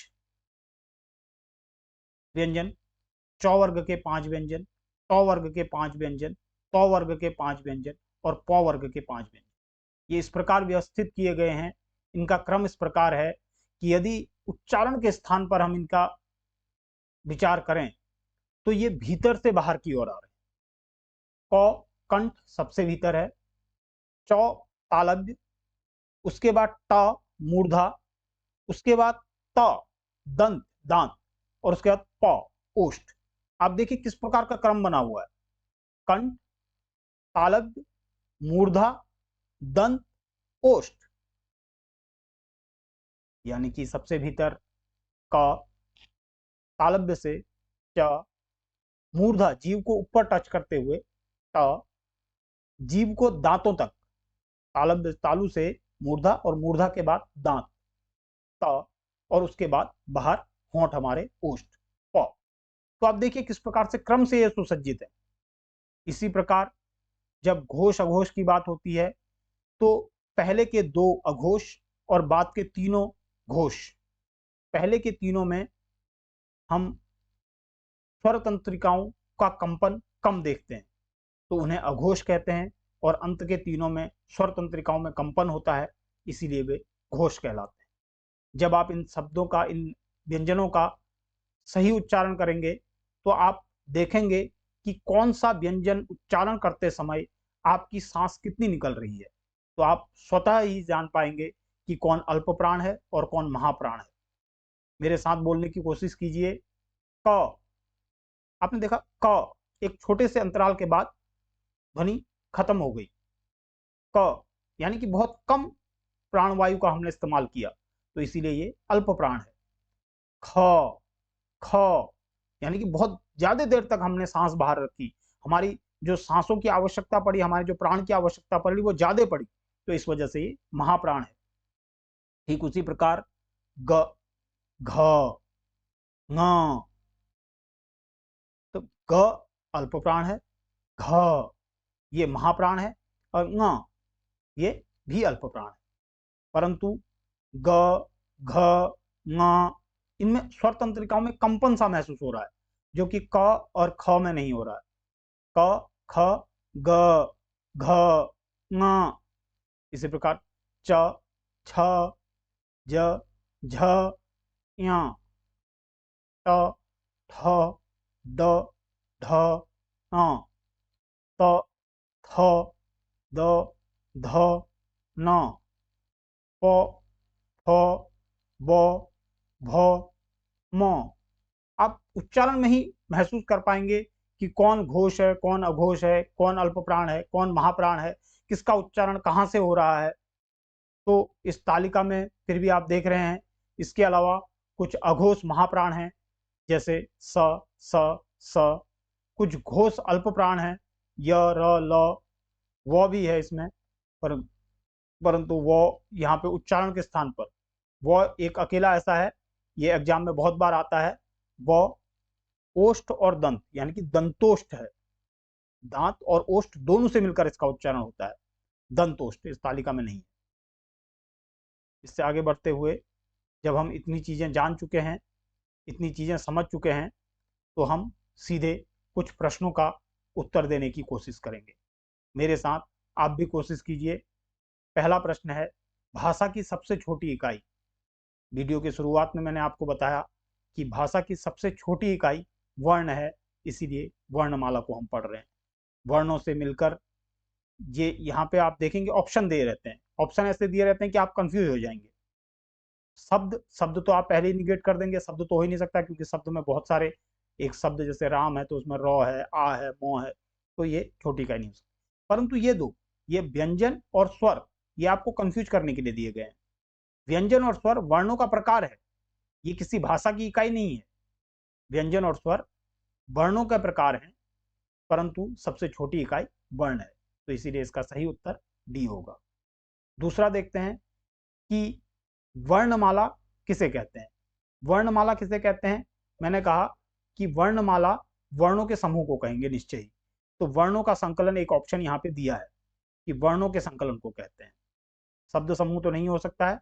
व्यंजन, च वर्ग के 5 व्यंजन, ट वर्ग के 5 व्यंजन, प वर्ग के 5 व्यंजन और प वर्ग के 5 व्यंजन, ये इस प्रकार व्यवस्थित किए गए हैं। इनका क्रम इस प्रकार है कि यदि उच्चारण के स्थान पर हम इनका विचार करें तो ये भीतर से बाहर की ओर आ रहे हैं। क कंठ सबसे भीतर है, च तालव्य, उसके बाद ट मूर्धा, उसके बाद त दंत दांत और उसके बाद प ओष्ठ। आप देखिए किस प्रकार का क्रम बना हुआ है, कंठ, तालव्य, मूर्धा, दंत, ओष्ठ। यानी कि सबसे भीतर क, तालव्य से च, मूर्धा जीव को ऊपर टच करते हुए ट, जीव को दांतों तक, तालव्य तालु से मूर्धा और मूर्धा के बाद दांत त और उसके बाद बाहर होंठ हमारे ओष्ठ प। तो आप देखिए किस प्रकार से क्रम से यह सुसज्जित है। इसी प्रकार जब घोष अघोष की बात होती है तो पहले के 2 अघोष और बाद के तीनों घोष, पहले के तीनों में हम स्वर तंत्रिकाओं का कंपन कम देखते हैं तो उन्हें अघोष कहते हैं, और अंत के तीनों में स्वर तंत्रिकाओं में कंपन होता है, इसीलिए वे घोष कहलाते हैं। जब आप इन शब्दों का, इन व्यंजनों का सही उच्चारण करेंगे तो आप देखेंगे कि कौन सा व्यंजन उच्चारण करते समय आपकी सांस कितनी निकल रही है, तो आप स्वतः ही जान पाएंगे कि कौन अल्प प्राण है और कौन महाप्राण है। मेरे साथ बोलने की कोशिश कीजिए। क, आपने देखा क एक छोटे से अंतराल के बाद ध्वनि खत्म हो गई, क यानी कि बहुत कम प्राणवायु का हमने इस्तेमाल किया, तो इसीलिए ये अल्प प्राण है। ख, ख यानी कि बहुत ज्यादा देर तक हमने सांस बाहर रखी, हमारी जो सांसों की आवश्यकता पड़ी, हमारे जो प्राण की आवश्यकता पड़ी वो ज्यादा पड़ी, तो इस वजह से ये महाप्राण है। ठीक उसी प्रकार ग, घ, ङ, तो ग अल्प प्राण है, घ ये महाप्राण है और ङ ये भी अल्प प्राण है। परंतु ग, घ, ङ इनमें स्वर तंत्रिकाओं में कंपन सा महसूस हो रहा है, जो कि क और ख में नहीं हो रहा है। क, ख, ग, घ, ङ। इसी प्रकार च, छ, ज, झ, ञ, ट, ठ, ड, ढ, ण, त, थ, द, ध, न, प, फ, ब, भ, म। आप उच्चारण में ही महसूस कर पाएंगे कि कौन घोष है, कौन अघोष है, कौन अल्प प्राण है, कौन महाप्राण है, किसका उच्चारण कहाँ से हो रहा है। तो इस तालिका में फिर भी आप देख रहे हैं, इसके अलावा कुछ अघोष महाप्राण हैं, जैसे स, स, स। कुछ घोष अल्प प्राण हैं, य, र, ल, व भी है इसमें, परंतु वो यहाँ पे उच्चारण के स्थान पर वो एक अकेला ऐसा है, ये एग्जाम में बहुत बार आता है। वो ओष्ठ और दंत यानी कि दंतोष्ठ है, दांत और ओष्ठ दोनों से मिलकर इसका उच्चारण होता है। दंतोष्ठ इस तालिका में नहीं है। इससे आगे बढ़ते हुए जब हम इतनी चीजें जान चुके हैं, इतनी चीजें समझ चुके हैं, तो हम सीधे कुछ प्रश्नों का उत्तर देने की कोशिश करेंगे। मेरे साथ आप भी कोशिश कीजिए। पहला प्रश्न है, भाषा की सबसे छोटी इकाई। वीडियो की शुरुआत में मैंने आपको बताया कि भाषा की सबसे छोटी इकाई वर्ण है, इसीलिए वर्णमाला को हम पढ़ रहे हैं। वर्णों से मिलकर ये यहाँ पे आप देखेंगे ऑप्शन दे रहते हैं, ऑप्शन ऐसे दिए रहते हैं कि आप कंफ्यूज हो जाएंगे। शब्द तो आप पहले ही निगेट कर देंगे, शब्द तो हो ही नहीं सकता, क्योंकि शब्द में बहुत सारे, एक शब्द जैसे राम है तो उसमें र है, आ है, मो है, तो ये छोटी इकाई नहीं हो सकती। परंतु ये दो, ये व्यंजन और स्वर, ये आपको कंफ्यूज करने के लिए दिए गए हैं। व्यंजन और स्वर वर्णों का प्रकार है, ये किसी भाषा की इकाई नहीं है। व्यंजन और स्वर वर्णों का प्रकार है, परंतु सबसे छोटी इकाई वर्ण है, तो इसीलिए इसका सही उत्तर डी होगा। दूसरा देखते हैं कि वर्णमाला किसे कहते हैं। वर्णमाला किसे कहते हैं, मैंने कहा कि वर्णमाला वर्णों के समूह को कहेंगे निश्चय ही। तो वर्णों का संकलन एक ऑप्शन यहाँ पे दिया है कि वर्णों के संकलन को कहते हैं। शब्द समूह तो नहीं हो सकता है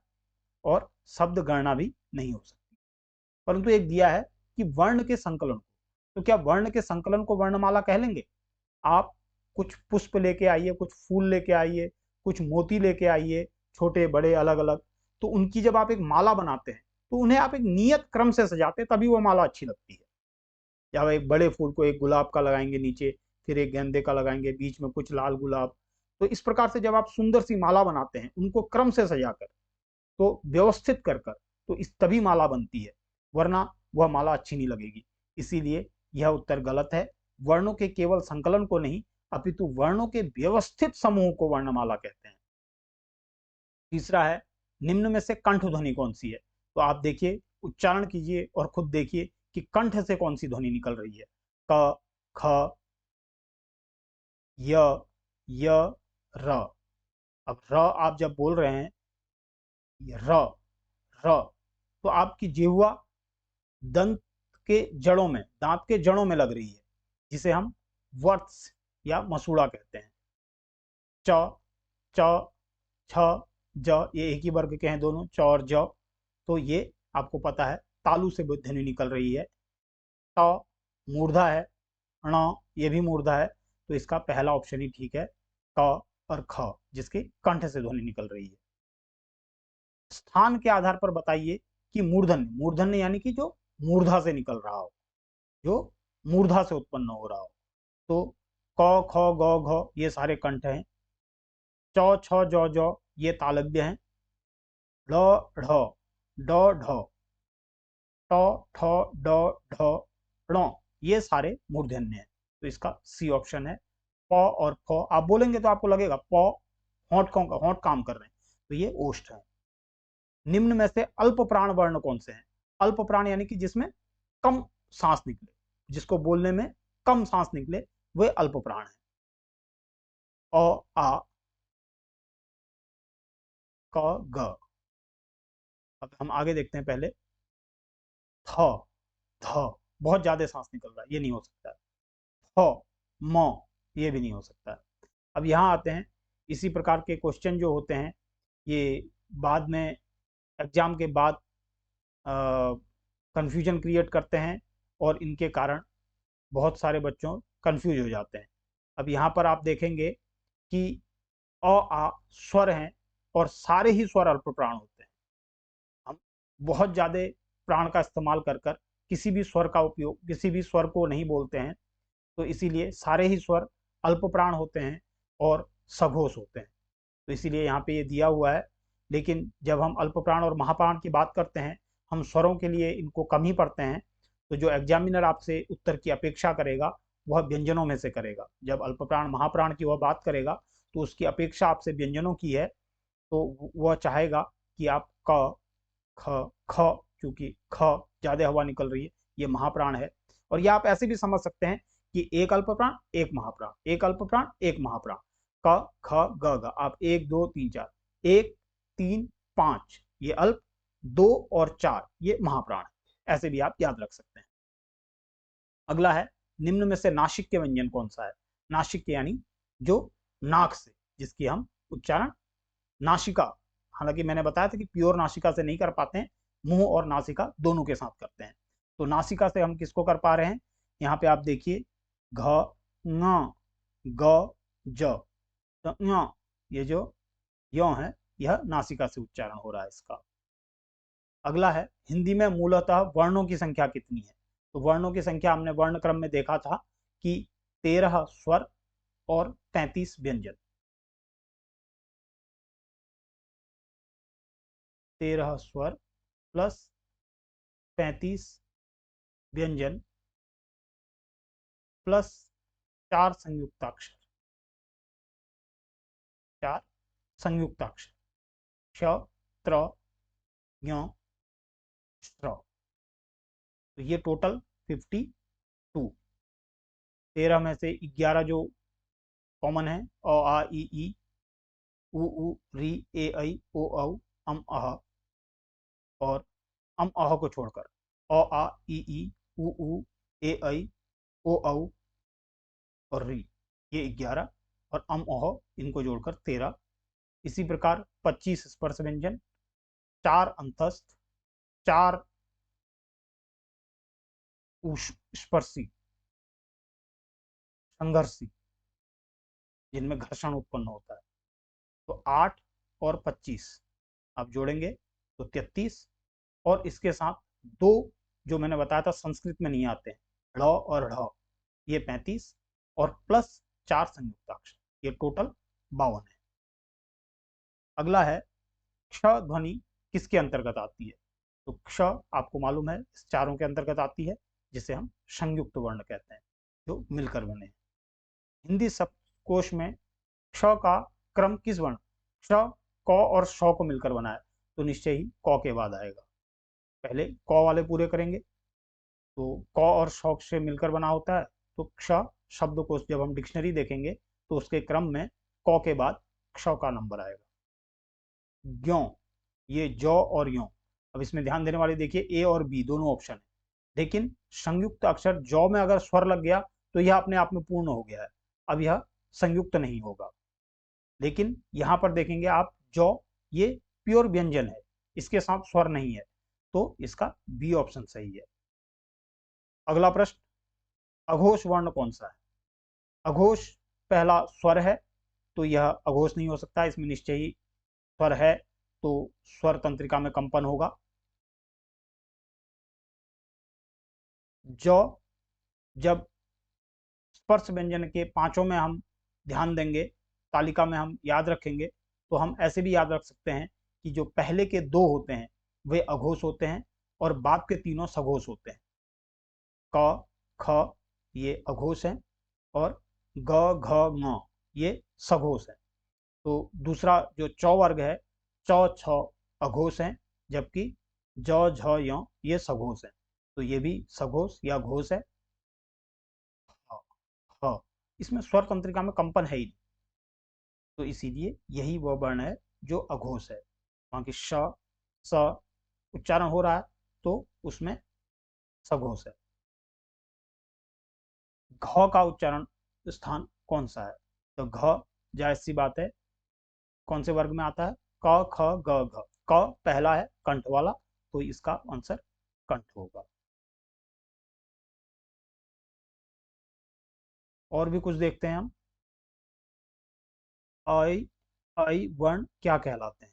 और शब्द गणना भी नहीं हो सकती, परंतु एक दिया है कि वर्ण के संकलन को। तो क्या वर्ण के संकलन को वर्णमाला कह लेंगे। आप कुछ पुष्प लेके आइए, कुछ फूल लेके आइए, कुछ मोती लेके आइए, छोटे बड़े अलग अलग, तो उनकी जब आप एक माला बनाते हैं तो उन्हें आप एक नियत क्रम से सजाते हैं, तभी वो माला अच्छी लगती है। जब एक बड़े फूल को एक गुलाब का लगाएंगे नीचे, फिर एक गेंदे का लगाएंगे, बीच में कुछ लाल गुलाब, तो इस प्रकार से जब आप सुंदर सी माला बनाते हैं, उनको क्रम से सजाकर, तो व्यवस्थित कर कर, तो इस तभी माला बनती है, वरना वह माला अच्छी नहीं लगेगी। इसीलिए यह उत्तर गलत है। वर्णों के केवल संकलन को नहीं, अपितु वर्णों के व्यवस्थित समूह को वर्णमाला कहते हैं। तीसरा है, निम्न में से कंठ ध्वनि कौन सी है। तो आप देखिए, उच्चारण कीजिए और खुद देखिए कि कंठ से कौन सी ध्वनि निकल रही है। क, ख, य, य, र। अब र आप जब बोल रहे हैं, र, र, तो आपकी जिह्वा दंत के जड़ों में, दांत के जड़ों में लग रही है, जिसे हम वर्त्स या मसूड़ा कहते हैं। च, च, छ, ज, ये एक ही वर्ग के हैं दोनों, च और ज। तो ये आपको पता है तालु से ध्वनि निकल रही है। ट मूर्धा है, ण ये भी मूर्धा है, तो इसका पहला ऑप्शन ही ठीक है, क और ख, जिसके कंठ से ध्वनि निकल रही है। स्थान के आधार पर बताइए कि मूर्धन्य यानी कि जो मूर्धा से निकल रहा हो, जो मूर्धा से उत्पन्न हो रहा हो। तो क, ख, ग, घ ये सारे कंठ हैं। च, छ, ज, ज ये तालव्य हैं। ढ, ढ, ड, ढ, ट, ठ, ड, ढ, ण ये सारे मूर्धन्य हैं, तो इसका सी ऑप्शन है। प और फ आप बोलेंगे तो आपको लगेगा प होंठ काम कर रहे हैं, तो ये ओष्ठ है। निम्न में से अल्प प्राण वर्ण कौन से हैं। अल्प प्राण यानी कि जिसमें कम सांस निकले, जिसको बोलने में कम सांस निकले, वे अल्प प्राण है। अ, आ, क, ग। अब हम आगे देखते हैं। पहले थ, ध, बहुत ज्यादा सांस निकल रहा है, ये नहीं हो सकता है। फ, म, ये भी नहीं हो सकता है। अब यहाँ आते हैं, इसी प्रकार के क्वेश्चन जो होते हैं ये बाद में एग्जाम के बाद कंफ्यूजन क्रिएट करते हैं और इनके कारण बहुत सारे बच्चों कंफ्यूज हो जाते हैं। अब यहाँ पर आप देखेंगे कि अ आ स्वर हैं और सारे ही स्वर अल्प प्राण होते हैं। हम बहुत ज़्यादा प्राण का इस्तेमाल कर कर किसी भी स्वर का उपयोग, किसी भी स्वर को नहीं बोलते हैं, तो इसीलिए सारे ही स्वर अल्प प्राण होते हैं और सघोष होते हैं। तो इसीलिए यहाँ पे ये दिया हुआ है। लेकिन जब हम अल्प प्राण और महाप्राण की बात करते हैं, हम स्वरों के लिए इनको कम ही पढ़ते हैं। तो जो एग्जामिनर आपसे उत्तर की अपेक्षा करेगा वह व्यंजनों में से करेगा। जब अल्प प्राण महाप्राण की वह बात करेगा तो उसकी अपेक्षा आपसे व्यंजनों की है। तो वह चाहेगा कि आप क, ख, ख, क्योंकि ख ज़्यादा हवा निकल रही है, ये महाप्राण है। और ये आप ऐसे भी समझ सकते हैं कि एक अल्प प्राण एक महाप्राण, एक अल्प प्राण एक महाप्राण। क, ख, ग, घ, आप 1 2 3 4, 1 3 5 ये अल्प, 2 और 4 ये महाप्राण, ऐसे भी आप याद रख सकते हैं। अगला है, निम्न में से नासिक के व्यंजन कौन सा है? नासिक के यानी जो नाक से, जिसकी हम उच्चारण नासिका, हालांकि मैंने बताया था कि प्योर नासिका से नहीं कर पाते हैं, मुंह और नासिका दोनों के साथ करते हैं। तो नासिका से हम किसको कर पा रहे हैं? यहाँ पे आप देखिए, घ, ङ, ग, ज, तो ङ, ये जो यो है यह नासिका से उच्चारण हो रहा है इसका। अगला है, हिंदी में मूलतः वर्णों की संख्या कितनी है? तो वर्णों की संख्या हमने वर्ण क्रम में देखा था कि 13 स्वर और 33 व्यंजन। 13 स्वर प्लस 35 व्यंजन प्लस 4 संयुक्ताक्षर, 4 संयुक्ताक्षर, क्ष, त्र, ज्ञ, श्र। तो ये टोटल 52। 13 में से 11 जो कॉमन है, अ आ इ ई, उ री ए ऐ ओ औ अम अह, और अम अह को छोड़कर अ आ इ ई, उ ए ऐ ओ औ और री, ये 11, और अम अह इनको जोड़कर 13। इसी प्रकार 25 स्पर्श व्यंजन, 4 अंतस्थ, 4 स्पर्शी संघर्षी जिनमें घर्षण उत्पन्न होता है। तो 8 और 25 आप जोड़ेंगे तो 33, और इसके साथ दो जो मैंने बताया था संस्कृत में नहीं आते हैं, ढ़ और ढ, ये 35, और प्लस 4 संयुक्ताक्षर, ये टोटल 52 है। अगला है, क्ष ध्वनि किसके अंतर्गत आती है? तो क्ष आपको मालूम है इस चारों के अंतर्गत आती है, जिसे हम संयुक्त वर्ण कहते हैं, जो मिलकर बने। हिंदी शब्दकोश में क्ष का क्रम किस वर्ण, क्ष, क और श को मिलकर बना है, तो निश्चय ही क के बाद आएगा। पहले क वाले पूरे करेंगे, तो क और श से मिलकर बना होता है। तो क्ष शब्दकोश जब हम डिक्शनरी देखेंगे तो उसके क्रम में क के बाद क्ष का नंबर आएगा। ज्यों, ये जौ और यों। अब इसमें ध्यान देने वाले देखिए, ए और बी दोनों ऑप्शन है, लेकिन संयुक्त अक्षर जौ में अगर स्वर लग गया तो यह अपने आप में पूर्ण हो गया है, अब यह संयुक्त नहीं होगा। लेकिन यहां पर देखेंगे आप, जौ ये प्योर व्यंजन है, इसके साथ स्वर नहीं है, तो इसका बी ऑप्शन सही है। अगला प्रश्न, अघोष वर्ण कौन सा है? अघोष पहला स्वर है, तो यह अघोष नहीं हो सकता, इसमें निश्चय ही स्वर है, तो स्वर तंत्रिका में कंपन होगा। जौ, जब स्पर्श व्यंजन के पांचों में हम ध्यान देंगे, तालिका में हम याद रखेंगे, तो हम ऐसे भी याद रख सकते हैं कि जो पहले के दो होते हैं वे अघोष होते हैं और बाद के तीनों सघोष होते हैं। क, ख ये अघोष हैं और ग, घ, ङ ये सघोष है। तो दूसरा जो चौ वर्ग है, चौ छ अघोष हैं, जबकि ज, झ, य ये सघोष हैं, तो ये भी सघोष या घोष है। हाँ, इसमें स्वर तंत्रिका में कंपन है ही नहीं, तो इसीलिए यही वह वर्ण है जो अघोष है। वहां की श, स, उच्चारण हो रहा है तो उसमें सघोष है। घ का उच्चारण स्थान कौन सा है? तो घ जायज सी बात है कौन से वर्ग में आता है? क ख ग घ। क पहला है कंठ वाला, तो इसका आंसर कंठ होगा। और भी कुछ देखते हैं हम। ऐ ऐ वर्ण क्या कहलाते हैं?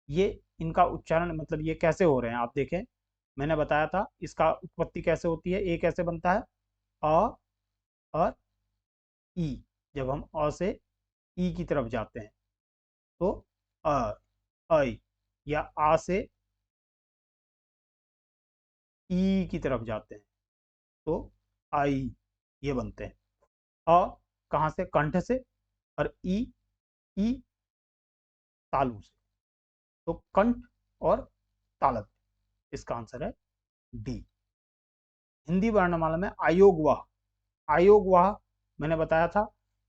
ये इनका उच्चारण मतलब ये कैसे हो रहे हैं आप देखें। मैंने बताया था इसका उत्पत्ति कैसे होती है। ए कैसे बनता है? अ और ई। जब हम अ से ई की तरफ जाते हैं तो अ ऐ, या आ से ई की तरफ जाते हैं तो आई, ये बनते हैं। अ कहाँ से? कंठ से। और ई तालु से। तो कंठ और तालव्य, इसका आंसर है डी। हिंदी वर्णमाला में आयोगवाह, आयोगवाह मैंने बताया था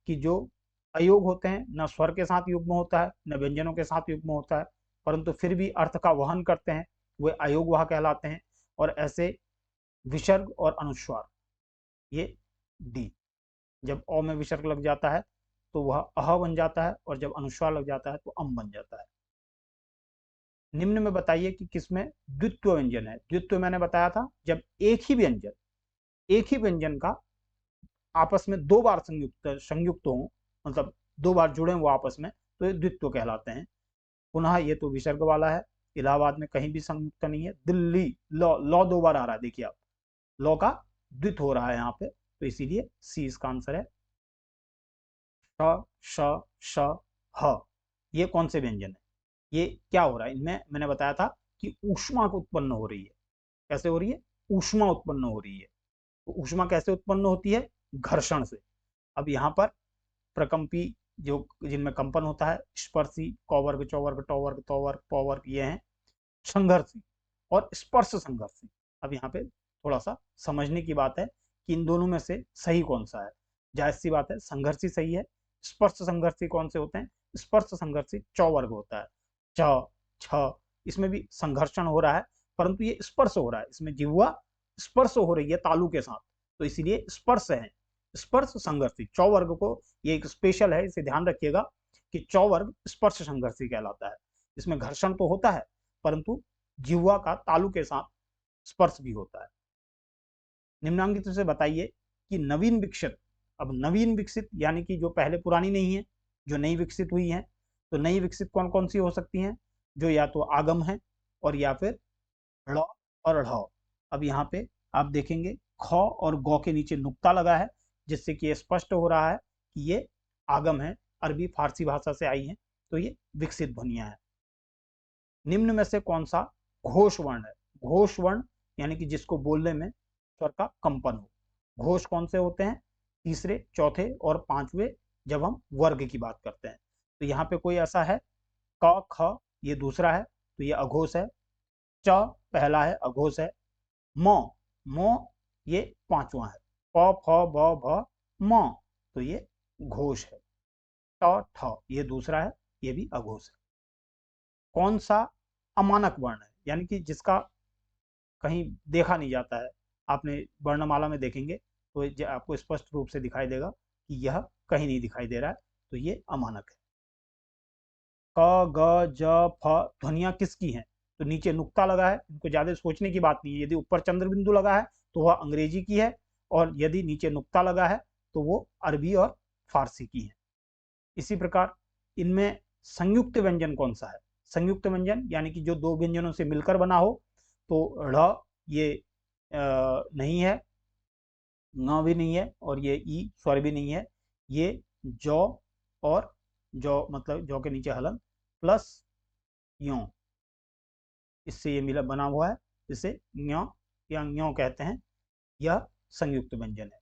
कि जो अयोग होते हैं न स्वर के साथ युग्म होता है न व्यंजनों के साथ युग्म होता है, परंतु फिर भी अर्थ का वहन करते हैं, वे अयोगवाह कहलाते हैं। और ऐसे विसर्ग और अनुस्वार, ये डी। जब अ में विसर्ग लग जाता है तो वह अह बन जाता है, और जब अनुस्वार लग जाता है तो अम बन जाता है। निम्न में बताइए कि किसमें द्वित्व व्यंजन है। द्वित्व मैंने बताया था जब एक ही व्यंजन का आपस में दो बार संयुक्त हो, मतलब दो बार जुड़े वो आपस में, तो ये द्वित्व कहलाते हैं। पुनः ये तो विसर्ग वाला है, इलाहाबाद में कहीं भी संयुक्त नहीं है। दिल्ली, लॉ, लॉ दो बार आ रहा है, देखिए आप, लॉ का द्वित हो रहा है यहाँ पे, तो इसीलिए सी इसका आंसर है। श श श ह, ये कौन से व्यंजन है? ये क्या हो रहा है इनमें? मैंने बताया था कि ऊष्मा को उत्पन्न हो रही है। कैसे हो रही है? ऊष्मा उत्पन्न हो रही है। तो ऊष्मा कैसे उत्पन्न होती है? घर्षण से। अब यहाँ पर प्रकंपी जो जिनमें कंपन होता है, स्पर्शी, कौवर्ग, चौवर्ग, टौवर्ग, तौवर्ग, पौवर्ग, ये हैं संघर्षी और स्पर्श संघर्षी। अब यहाँ पे थोड़ा सा समझने की बात है कि इन दोनों में से सही कौन सा है। जायज सी बात है संघर्षी सही है। स्पर्श संघर्षी कौन से होते हैं? स्पर्श संघर्षी चौवर्ग होता है। च छ, इसमें भी संघर्षण हो रहा है, परंतु ये स्पर्श हो रहा है, इसमें जिह्वा स्पर्श हो रही है तालु के साथ, तो इसीलिए स्पर्श है। स्पर्श संघर्षी चौवर्ग को, ये एक स्पेशल है, इसे ध्यान रखिएगा कि चौवर्ग स्पर्श संघर्षी कहलाता है। इसमें घर्षण तो होता है, परंतु जिह्वा का तालु के साथ स्पर्श भी होता है। निम्नांकित से बताइए कि नवीन विकसित, अब नवीन विकसित यानी कि जो पहले पुरानी नहीं है, जो नई विकसित हुई है, तो नई विकसित कौन कौन सी हो सकती हैं? जो या तो आगम है और या फिर ड़ और ढ़। अब यहाँ पे आप देखेंगे ख और गौ के नीचे नुक्ता लगा है, जिससे कि ये स्पष्ट हो रहा है कि ये आगम है, अरबी फारसी भाषा से आई है, तो ये विकसित ध्वनियां है। निम्न में से कौन सा घोष वर्ण है? घोष वर्ण यानी कि जिसको बोलने में स्वर का कंपन हो। घोष कौन से होते हैं? तीसरे, चौथे और पांचवे, जब हम वर्ग की बात करते हैं। तो यहाँ पे कोई ऐसा है? क ख ये दूसरा है, तो ये अघोष है। च पहला है, अघोष है। म म ये पांचवा है। प फ ब भ म, तो ये घोष है। ट ठ ये दूसरा है, ये भी अघोष है। कौन सा अमानक वर्ण है, यानी कि जिसका कहीं देखा नहीं जाता है? आपने वर्णमाला में देखेंगे तो आपको स्पष्ट रूप से दिखाई देगा कि यह कहीं नहीं दिखाई दे रहा है, तो ये अमानक है। क ग ज फ ध्वनियां किसकी हैं? तो नीचे नुक्ता लगा है, इनको ज्यादा सोचने की बात नहीं है। यदि ऊपर चंद्र बिंदु लगा है तो वह अंग्रेजी की है, और यदि नीचे नुक्ता लगा है तो वो अरबी और फारसी की है। इसी प्रकार इनमें संयुक्त व्यंजन कौन सा है? संयुक्त व्यंजन यानी कि जो दो व्यंजनों से मिलकर बना हो, तो ढ़ ये नहीं है, न भी नहीं है, और ये ई स्वर भी नहीं है। ये जौ, और जौ मतलब जौ के नीचे हलन प्लस यो, इससे ये मिला बना हुआ है, इसे न्यो या न्यो कहते हैं। यह संयुक्त व्यंजन है।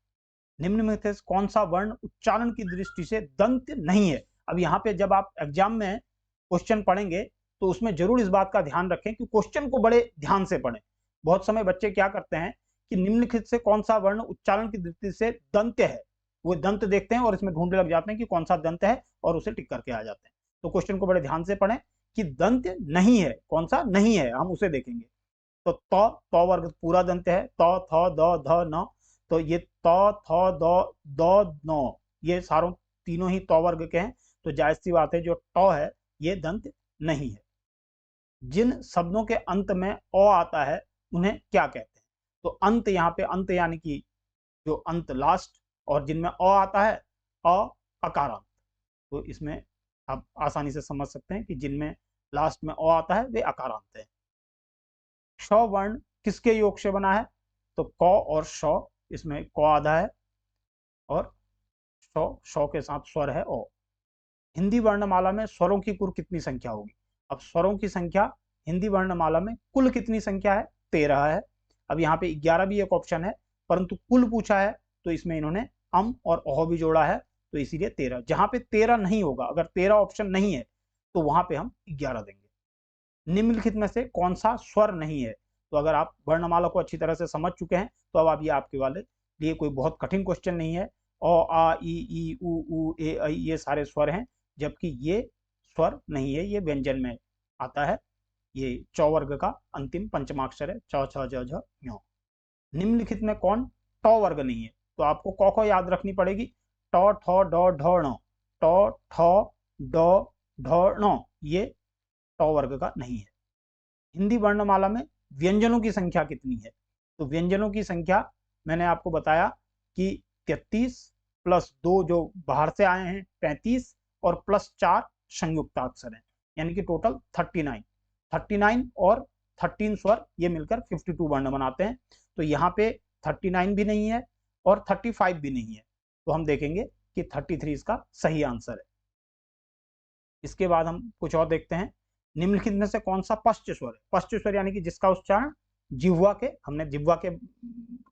निम्न में से कौन सा वर्ण उच्चारण की दृष्टि से दंत नहीं है? अब यहाँ पे जब आप एग्जाम में क्वेश्चन पढ़ेंगे तो उसमें जरूर इस बात का ध्यान रखें कि क्वेश्चन को बड़े ध्यान से पढ़ें। बहुत समय बच्चे क्या करते हैं कि निम्नलिखित से कौन सा वर्ण उच्चारण की दृष्टि से दंत है, वो दंत देखते हैं और इसमें ढूंढने लग जाते हैं कि कौन सा दंत है, और उसे टिक करके आ जाते हैं। तो क्वेश्चन को बड़े ध्यान से पढ़ें कि दंत नहीं है, कौन सा नहीं है, हम उसे देखेंगे। तो तो वर्ग पूरा दंत है, तो थ द ध न, तो ये तो थ द न, ये सारों तीनों ही तो वर्ग के हैं, तो जायज सी बात है जो टो है ये दंत नहीं है। जिन शब्दों के अंत में ओ आता है उन्हें क्या कहते हैं? तो अंत, यहाँ पे अंत यानी कि जो अंत लास्ट, और जिनमें ओ आता है अ अकारांत, तो इसमें आप आसानी से समझ सकते हैं कि जिनमें लास्ट में ओ आता है वे अकारांत है। श वर्ण किसके योग से बना है? तो क और श, इसमें क आधा है और श के साथ स्वर है ओ। हिंदी वर्णमाला में स्वरों की कुल कितनी संख्या होगी? अब स्वरों की संख्या हिंदी वर्णमाला में कुल कितनी संख्या है? 13 है। अब यहाँ पे 11 भी एक ऑप्शन है, परंतु कुल पूछा है तो इसमें इन्होंने अम और ओह भी जोड़ा है, तो इसीलिए 13। जहां पे 13 नहीं होगा, अगर 13 ऑप्शन नहीं है तो वहां पे हम 11 देंगे। निम्नलिखित में से कौन सा स्वर नहीं है? तो अगर आप वर्णमाला को अच्छी तरह से समझ चुके हैं तो अब ये आपके वाले लिए कोई बहुत कठिन क्वेश्चन नहीं है। अ आ ई उ ए ऐ ये सारे स्वर हैं, जबकि ये स्वर नहीं है, ये व्यंजन में आता है। ये च वर्ग का अंतिम पंचमाक्षर है, च छ ज झ ञ। निम्नलिखित में कौन ट वर्ग नहीं है? तो आपको क ख याद रखनी पड़ेगी। ट ठ ड ढ ण, ट ठ ड ढ ण, ये ट वर्ग का नहीं है। हिंदी वर्णमाला में व्यंजनों की संख्या कितनी है? तो व्यंजनों की संख्या मैंने आपको बताया कि 33 प्लस 2 जो बाहर से आए हैं 35 और प्लस 4 संयुक्ताक्षर हैं, यानी कि टोटल 39 और 13 स्वर ये मिलकर 52 वर्ण बनाते हैं। तो यहाँ पे 39 भी नहीं है और 35 भी नहीं है, तो हम देखेंगे कि 33 इसका सही आंसर है। इसके बाद हम कुछ और देखते हैं। निम्नलिखित में से कौन सा पश्च स्वर है? पश्च स्वर यानी कि जिसका उच्चारण जिह्वा के, हमने जिह्वा के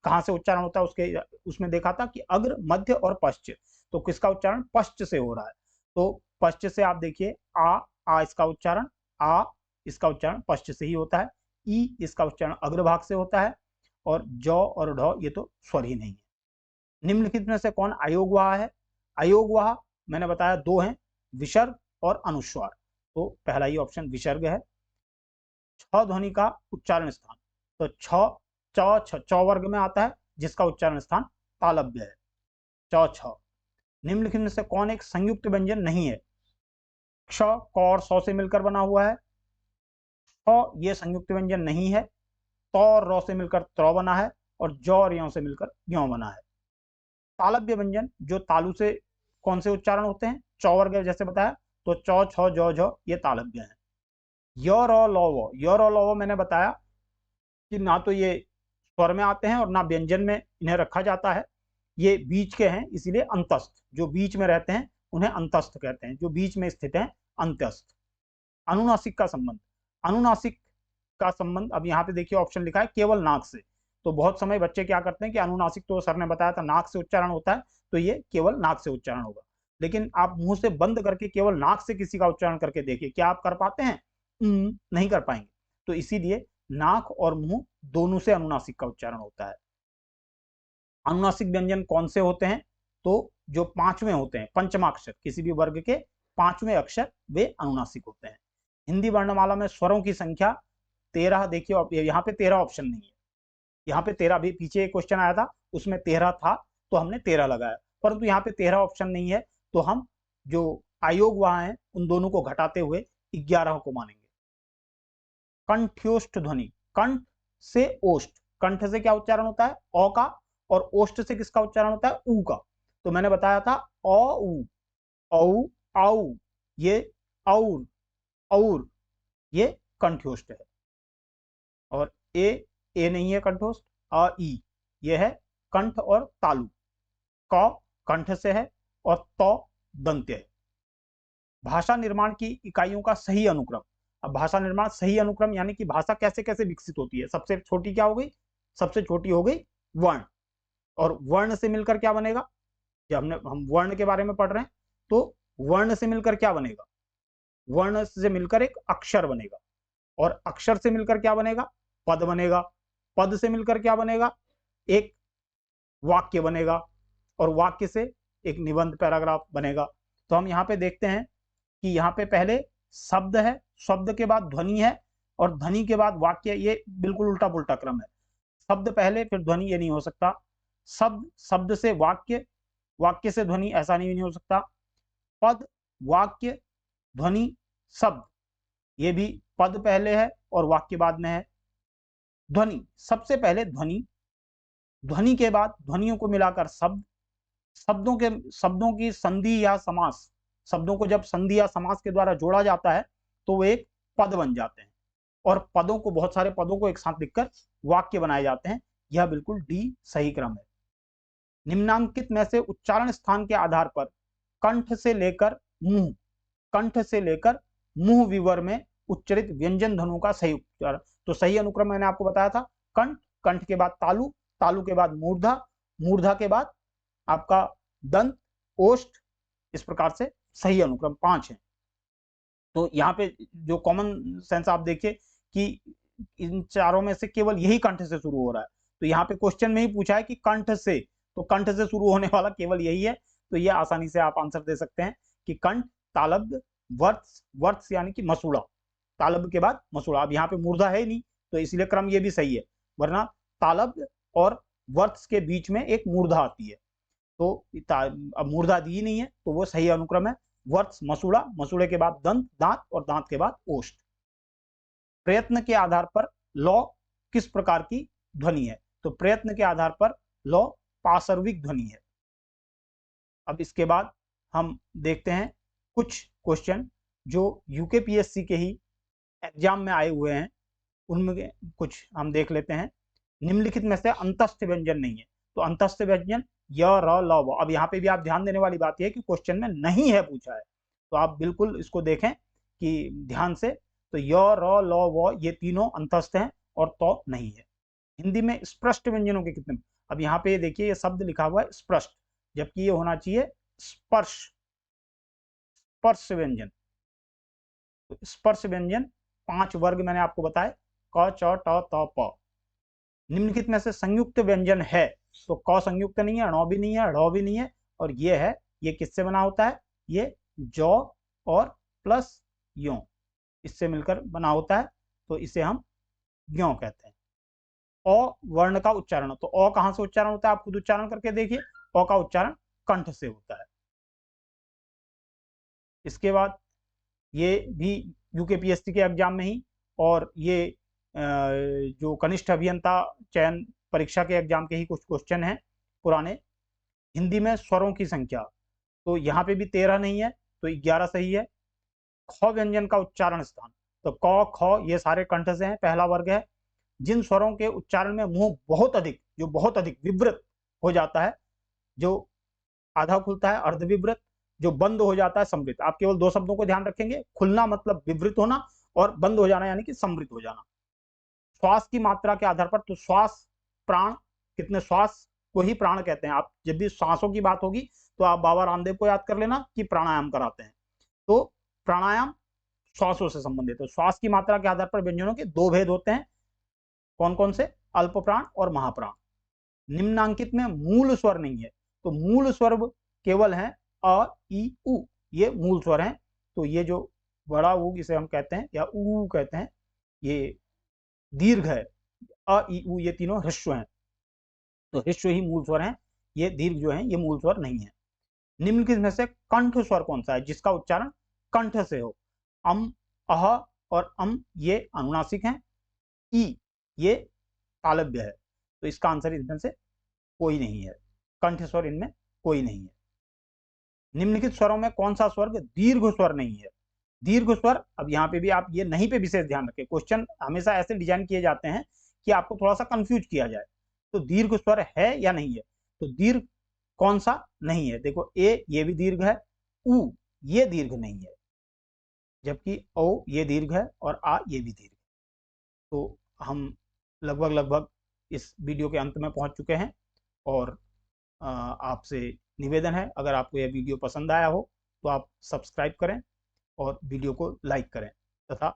कहाँ से उच्चारण होता है उसके उसमें देखा था कि अग्र, मध्य और पश्च, तो किसका उच्चारण पश्च से हो रहा है? तो पश्च से आप देखिए आ इसका उच्चारण, आ इसका उच्चारण पश्च से ही होता है, ई इसका उच्चारण अग्रभाग से होता है, और ज और ढ ये तो स्वर ही नहीं है। निम्नलिखित में से कौन अयोगवाह है? अयोगवाह मैंने बताया दो हैं, विसर्ग और अनुस्वार, तो पहला ही ऑप्शन विसर्ग है। छ ध्वनि का उच्चारण स्थान, तो च वर्ग में आता है जिसका उच्चारण स्थान तालव्य है, च छ। निम्नलिखित में से कौन एक संयुक्त व्यंजन नहीं है? क्ष क और सौ से मिलकर बना हुआ है, ये संयुक्त व्यंजन नहीं है, तो और र से मिलकर त्र बना है, और ज और य से मिलकर ज्ञ बना है। तालव्य व्यंजन जो तालु से कौन से उच्चारण होते हैं? च वर्ग जैसे बताया, तो च छ ज झ ये तालव्य है। य र ल व, य र ल व मैंने बताया कि ना तो ये स्वर में आते हैं और ना व्यंजन में इन्हें रखा जाता है, ये बीच के हैं, इसीलिए अंतस्थ, जो बीच में रहते हैं उन्हें अंतस्थ कहते हैं, जो बीच में स्थित हैं अंत्यस्थ। अनुनासिक का संबंध, अनुनासिक का संबंध, अब यहाँ पे देखिए ऑप्शन लिखा है केवल नाक से, तो बहुत समय बच्चे क्या करते हैं कि अनुनासिक तो सर ने बताया था नाक से उच्चारण होता है, तो ये केवल नाक से उच्चारण होगा। लेकिन आप मुंह से बंद करके केवल नाक से किसी का उच्चारण करके देखिए, क्या आप कर पाते हैं? नहीं कर पाएंगे। तो इसीलिए नाक और मुंह दोनों से अनुनासिक का उच्चारण होता है। अनुनासिक व्यंजन कौन से होते हैं? तो जो पांचवें होते हैं, पंचमाक्षर, किसी भी वर्ग के पांचवें अक्षर वे अनुनासिक होते हैं। हिंदी वर्णमाला में स्वरों की संख्या 13, देखिए यहाँ पे 13 ऑप्शन नहीं है, यहाँ पे 13 भी पीछे एक क्वेश्चन आया था उसमें 13 था तो हमने 13 लगाया, परंतु यहाँ पे 13 ऑप्शन नहीं है, तो हम जो आयोग वहां है उन दोनों को घटाते हुए 11 को मानेंगे। कंठ्योष्ठ ध्वनि, कंठ से ओष्ठ, कंठ से क्या उच्चारण होता है? अ का, और ओष्ठ से किसका उच्चारण होता है? ऊ का। तो मैंने बताया था अ उ, औ आउ, ये और ये कंठ्योष्ठ है, और ए नहीं है कंठोष्ठ, अ ई ये है कंठ और तालु, क कंठ से है और त दंत्य है। भाषा निर्माण की इकाइयों का सही अनुक्रम, अब भाषा निर्माण सही अनुक्रम यानी कि भाषा कैसे कैसे विकसित होती है? सबसे छोटी क्या हो गई? सबसे छोटी हो गई वर्ण, और वर्ण से मिलकर क्या बनेगा? जब हम वर्ण के बारे में पढ़ रहे हैं तो वर्ण से मिलकर क्या बनेगा? वर्ण से मिलकर एक अक्षर बनेगा, और अक्षर से मिलकर क्या बनेगा? पद बनेगा, पद से मिलकर क्या बनेगा? एक वाक्य बनेगा, और वाक्य से एक निबंध पैराग्राफ बनेगा। तो हम यहाँ पे देखते हैं कि यहाँ पे पहले शब्द है, शब्द के बाद ध्वनि है, और ध्वनि के बाद वाक्य, ये बिल्कुल उल्टा पुल्टा क्रम है। शब्द पहले फिर ध्वनि, ये नहीं हो सकता। शब्द से वाक्य, वाक्य से ध्वनि, ऐसा नहीं हो सकता। पद, वाक्य, ध्वनि, शब्द, ये भी पद पहले है और वाक्य बाद में है। ध्वनि, सबसे पहले ध्वनि, ध्वनि के बाद ध्वनियों को मिलाकर शब्द, शब्दों की संधि या समास, शब्दों को जब संधि या समास के द्वारा जोड़ा जाता है तो वो एक पद बन जाते हैं, और पदों को, बहुत सारे पदों को एक साथ लिखकर वाक्य बनाए जाते हैं। यह बिल्कुल डी सही क्रम है। निम्नांकित में से उच्चारण स्थान के आधार पर कंठ से लेकर मुंह, कंठ से लेकर मुंह विवर में उच्चरित व्यंजन ध्वनियों का सही उच्चारण। तो सही अनुक्रम मैंने आपको बताया था, कंठ, कंठ के बाद तालु, तालु के बाद मूर्धा, मूर्धा के बाद आपका दंत, ओष्ठ, इस प्रकार से सही अनुक्रम 5 है। तो यहाँ पे जो कॉमन सेंस आप देखिए कि इन चारों में से केवल यही कंठ से शुरू हो रहा है। तो यहाँ पे क्वेश्चन में ही पूछा है कि कंठ से, तो कंठ से शुरू होने वाला केवल यही है। तो ये आसानी से आप आंसर दे सकते हैं कि कंठ, तालब्ध, वर्त्स, वर्त्स यानी कि मसूड़ा, तालब्ध के बाद मसूड़ा। अब यहाँ पे मूर्धा है ही नहीं, तो इसलिए क्रम ये भी सही है, वरना तालब्ध और वर्त्स के बीच में एक मूर्धा आती है, तो अब मूर्धा दी नहीं है, तो वो सही अनुक्रम है वर्त्स, मसूड़ा, मसूड़े के बाद दंत, दांत, और दांत के बाद ओष्ठ। प्रयत्न के आधार पर लौ किस प्रकार की ध्वनि है? तो प्रयत्न के आधार पर लौ पार्श्विक ध्वनि है। अब इसके बाद हम देखते हैं कुछ क्वेश्चन जो यूकेपीएससी के ही एग्जाम में आए हुए हैं, उनमें कुछ हम देख लेते हैं। निम्नलिखित में से अंतस्थ व्यंजन नहीं है, तो अंतस्थ व्यंजन य, र, ल, व। अब यहाँ पे भी आप ध्यान देने वाली बात यह है कि क्वेश्चन में नहीं है पूछा है, तो आप बिल्कुल इसको देखें कि ध्यान से। तो य, र, ल, व ये तीनों अंतस्थ हैं और तो नहीं है। हिंदी में स्पष्ट व्यंजनों के कितने? अब यहाँ पे देखिए, ये शब्द लिखा हुआ है स्पष्ट, जबकि ये होना चाहिए स्पर्श, स्पर्श व्यंजन। तो स्पर्श व्यंजन 5 वर्ग मैंने आपको बताए, क, च, ट, त, प। निम्नलिखित में से संयुक्त व्यंजन है, तो क संयुक्त नहीं है, ण भी नहीं है, ढ़ भी नहीं है, और ये है, ये किससे बना होता है? ये जौ और प्लस यों, इससे मिलकर बना होता है, तो इसे हम ज्यों कहते हैं। अ वर्ण का उच्चारण, तो अ कहां से उच्चारण होता है? आप खुद उच्चारण करके देखिए, अ का उच्चारण कंठ से होता है। इसके बाद ये भी यूकेपीएससी के एग्जाम में ही, और ये जो कनिष्ठ अभियंता चयन परीक्षा के एग्जाम के ही कुछ क्वेश्चन हैं पुराने। हिंदी में स्वरों की संख्या, तो यहाँ पे भी 13 नहीं है, तो 11 सही है। ख व्यंजन का उच्चारण स्थान, तो क, ख ये सारे कंठ से हैं, पहला वर्ग है। जिन स्वरों के उच्चारण में मुंह बहुत अधिक, जो बहुत अधिक विवृत हो जाता है, जो आधा खुलता है अर्धविवृत, जो बंद हो जाता है समृत। आप केवल 2 शब्दों को ध्यान रखेंगे, खुलना मतलब विवृत होना, और बंद हो जाना यानी कि समृत हो जाना। श्वास की मात्रा के आधार पर, तो श्वास, प्राण, कितने श्वास को ही प्राण कहते हैं। आप जब भी श्वासों की बात होगी तो आप बाबा रामदेव को याद कर लेना कि प्राणायाम कराते हैं, तो प्राणायाम श्वासों से संबंधित है। तो श्वास की मात्रा के आधार पर व्यंजनों के 2 भेद होते हैं, कौन कौन से? अल्प प्राण और महाप्राण। निम्नांकित में मूल स्वर नहीं है, तो मूल स्वर केवल है अ, इ, उ, ये मूल स्वर हैं। तो ये जो बड़ा ऊ इसे हम कहते हैं या ऊ कहते हैं, ये दीर्घ है। अ, इ, उ ये तीनों ह्रस्व हैं, तो ह्रस्व ही मूल स्वर हैं, ये दीर्घ जो हैं ये मूल स्वर नहीं है। निम्नलिखित में से कंठ स्वर कौन सा है जिसका उच्चारण कंठ से हो? अम, अह और अम ये अनुनासिक हैं, ई ये तालव्य है, तो इसका आंसर इनमें से कोई नहीं है, कंठ स्वर इनमें कोई नहीं है। निम्नलिखित स्वरों में कौन सा स्वर्ग दीर्घ स्वर नहीं है? दीर्घ स्वर, अब यहाँ पे भी आप ये नहीं पे विशेष ध्यान रखें, क्वेश्चन हमेशा ऐसे डिजाइन किए जाते हैं कि आपको थोड़ा सा कंफ्यूज किया जाए। तो दीर्घ स्वर है या नहीं है? तो दीर्घ कौन सा नहीं है? देखो, ए ये भी दीर्घ है, उ ये दीर्घ नहीं है, जबकि ओ ये दीर्घ है और आ ये भी दीर्घ है। तो हम लगभग इस वीडियो के अंत में पहुंच चुके हैं, और आपसे निवेदन है, अगर आपको यह वीडियो पसंद आया हो तो आप सब्सक्राइब करें और वीडियो को लाइक करें, तथा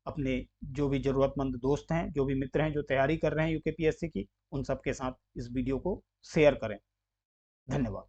अपने जो भी ज़रूरतमंद दोस्त हैं, जो भी मित्र हैं जो तैयारी कर रहे हैं यूकेपीएससी की, उन सब के साथ इस वीडियो को शेयर करें। धन्यवाद।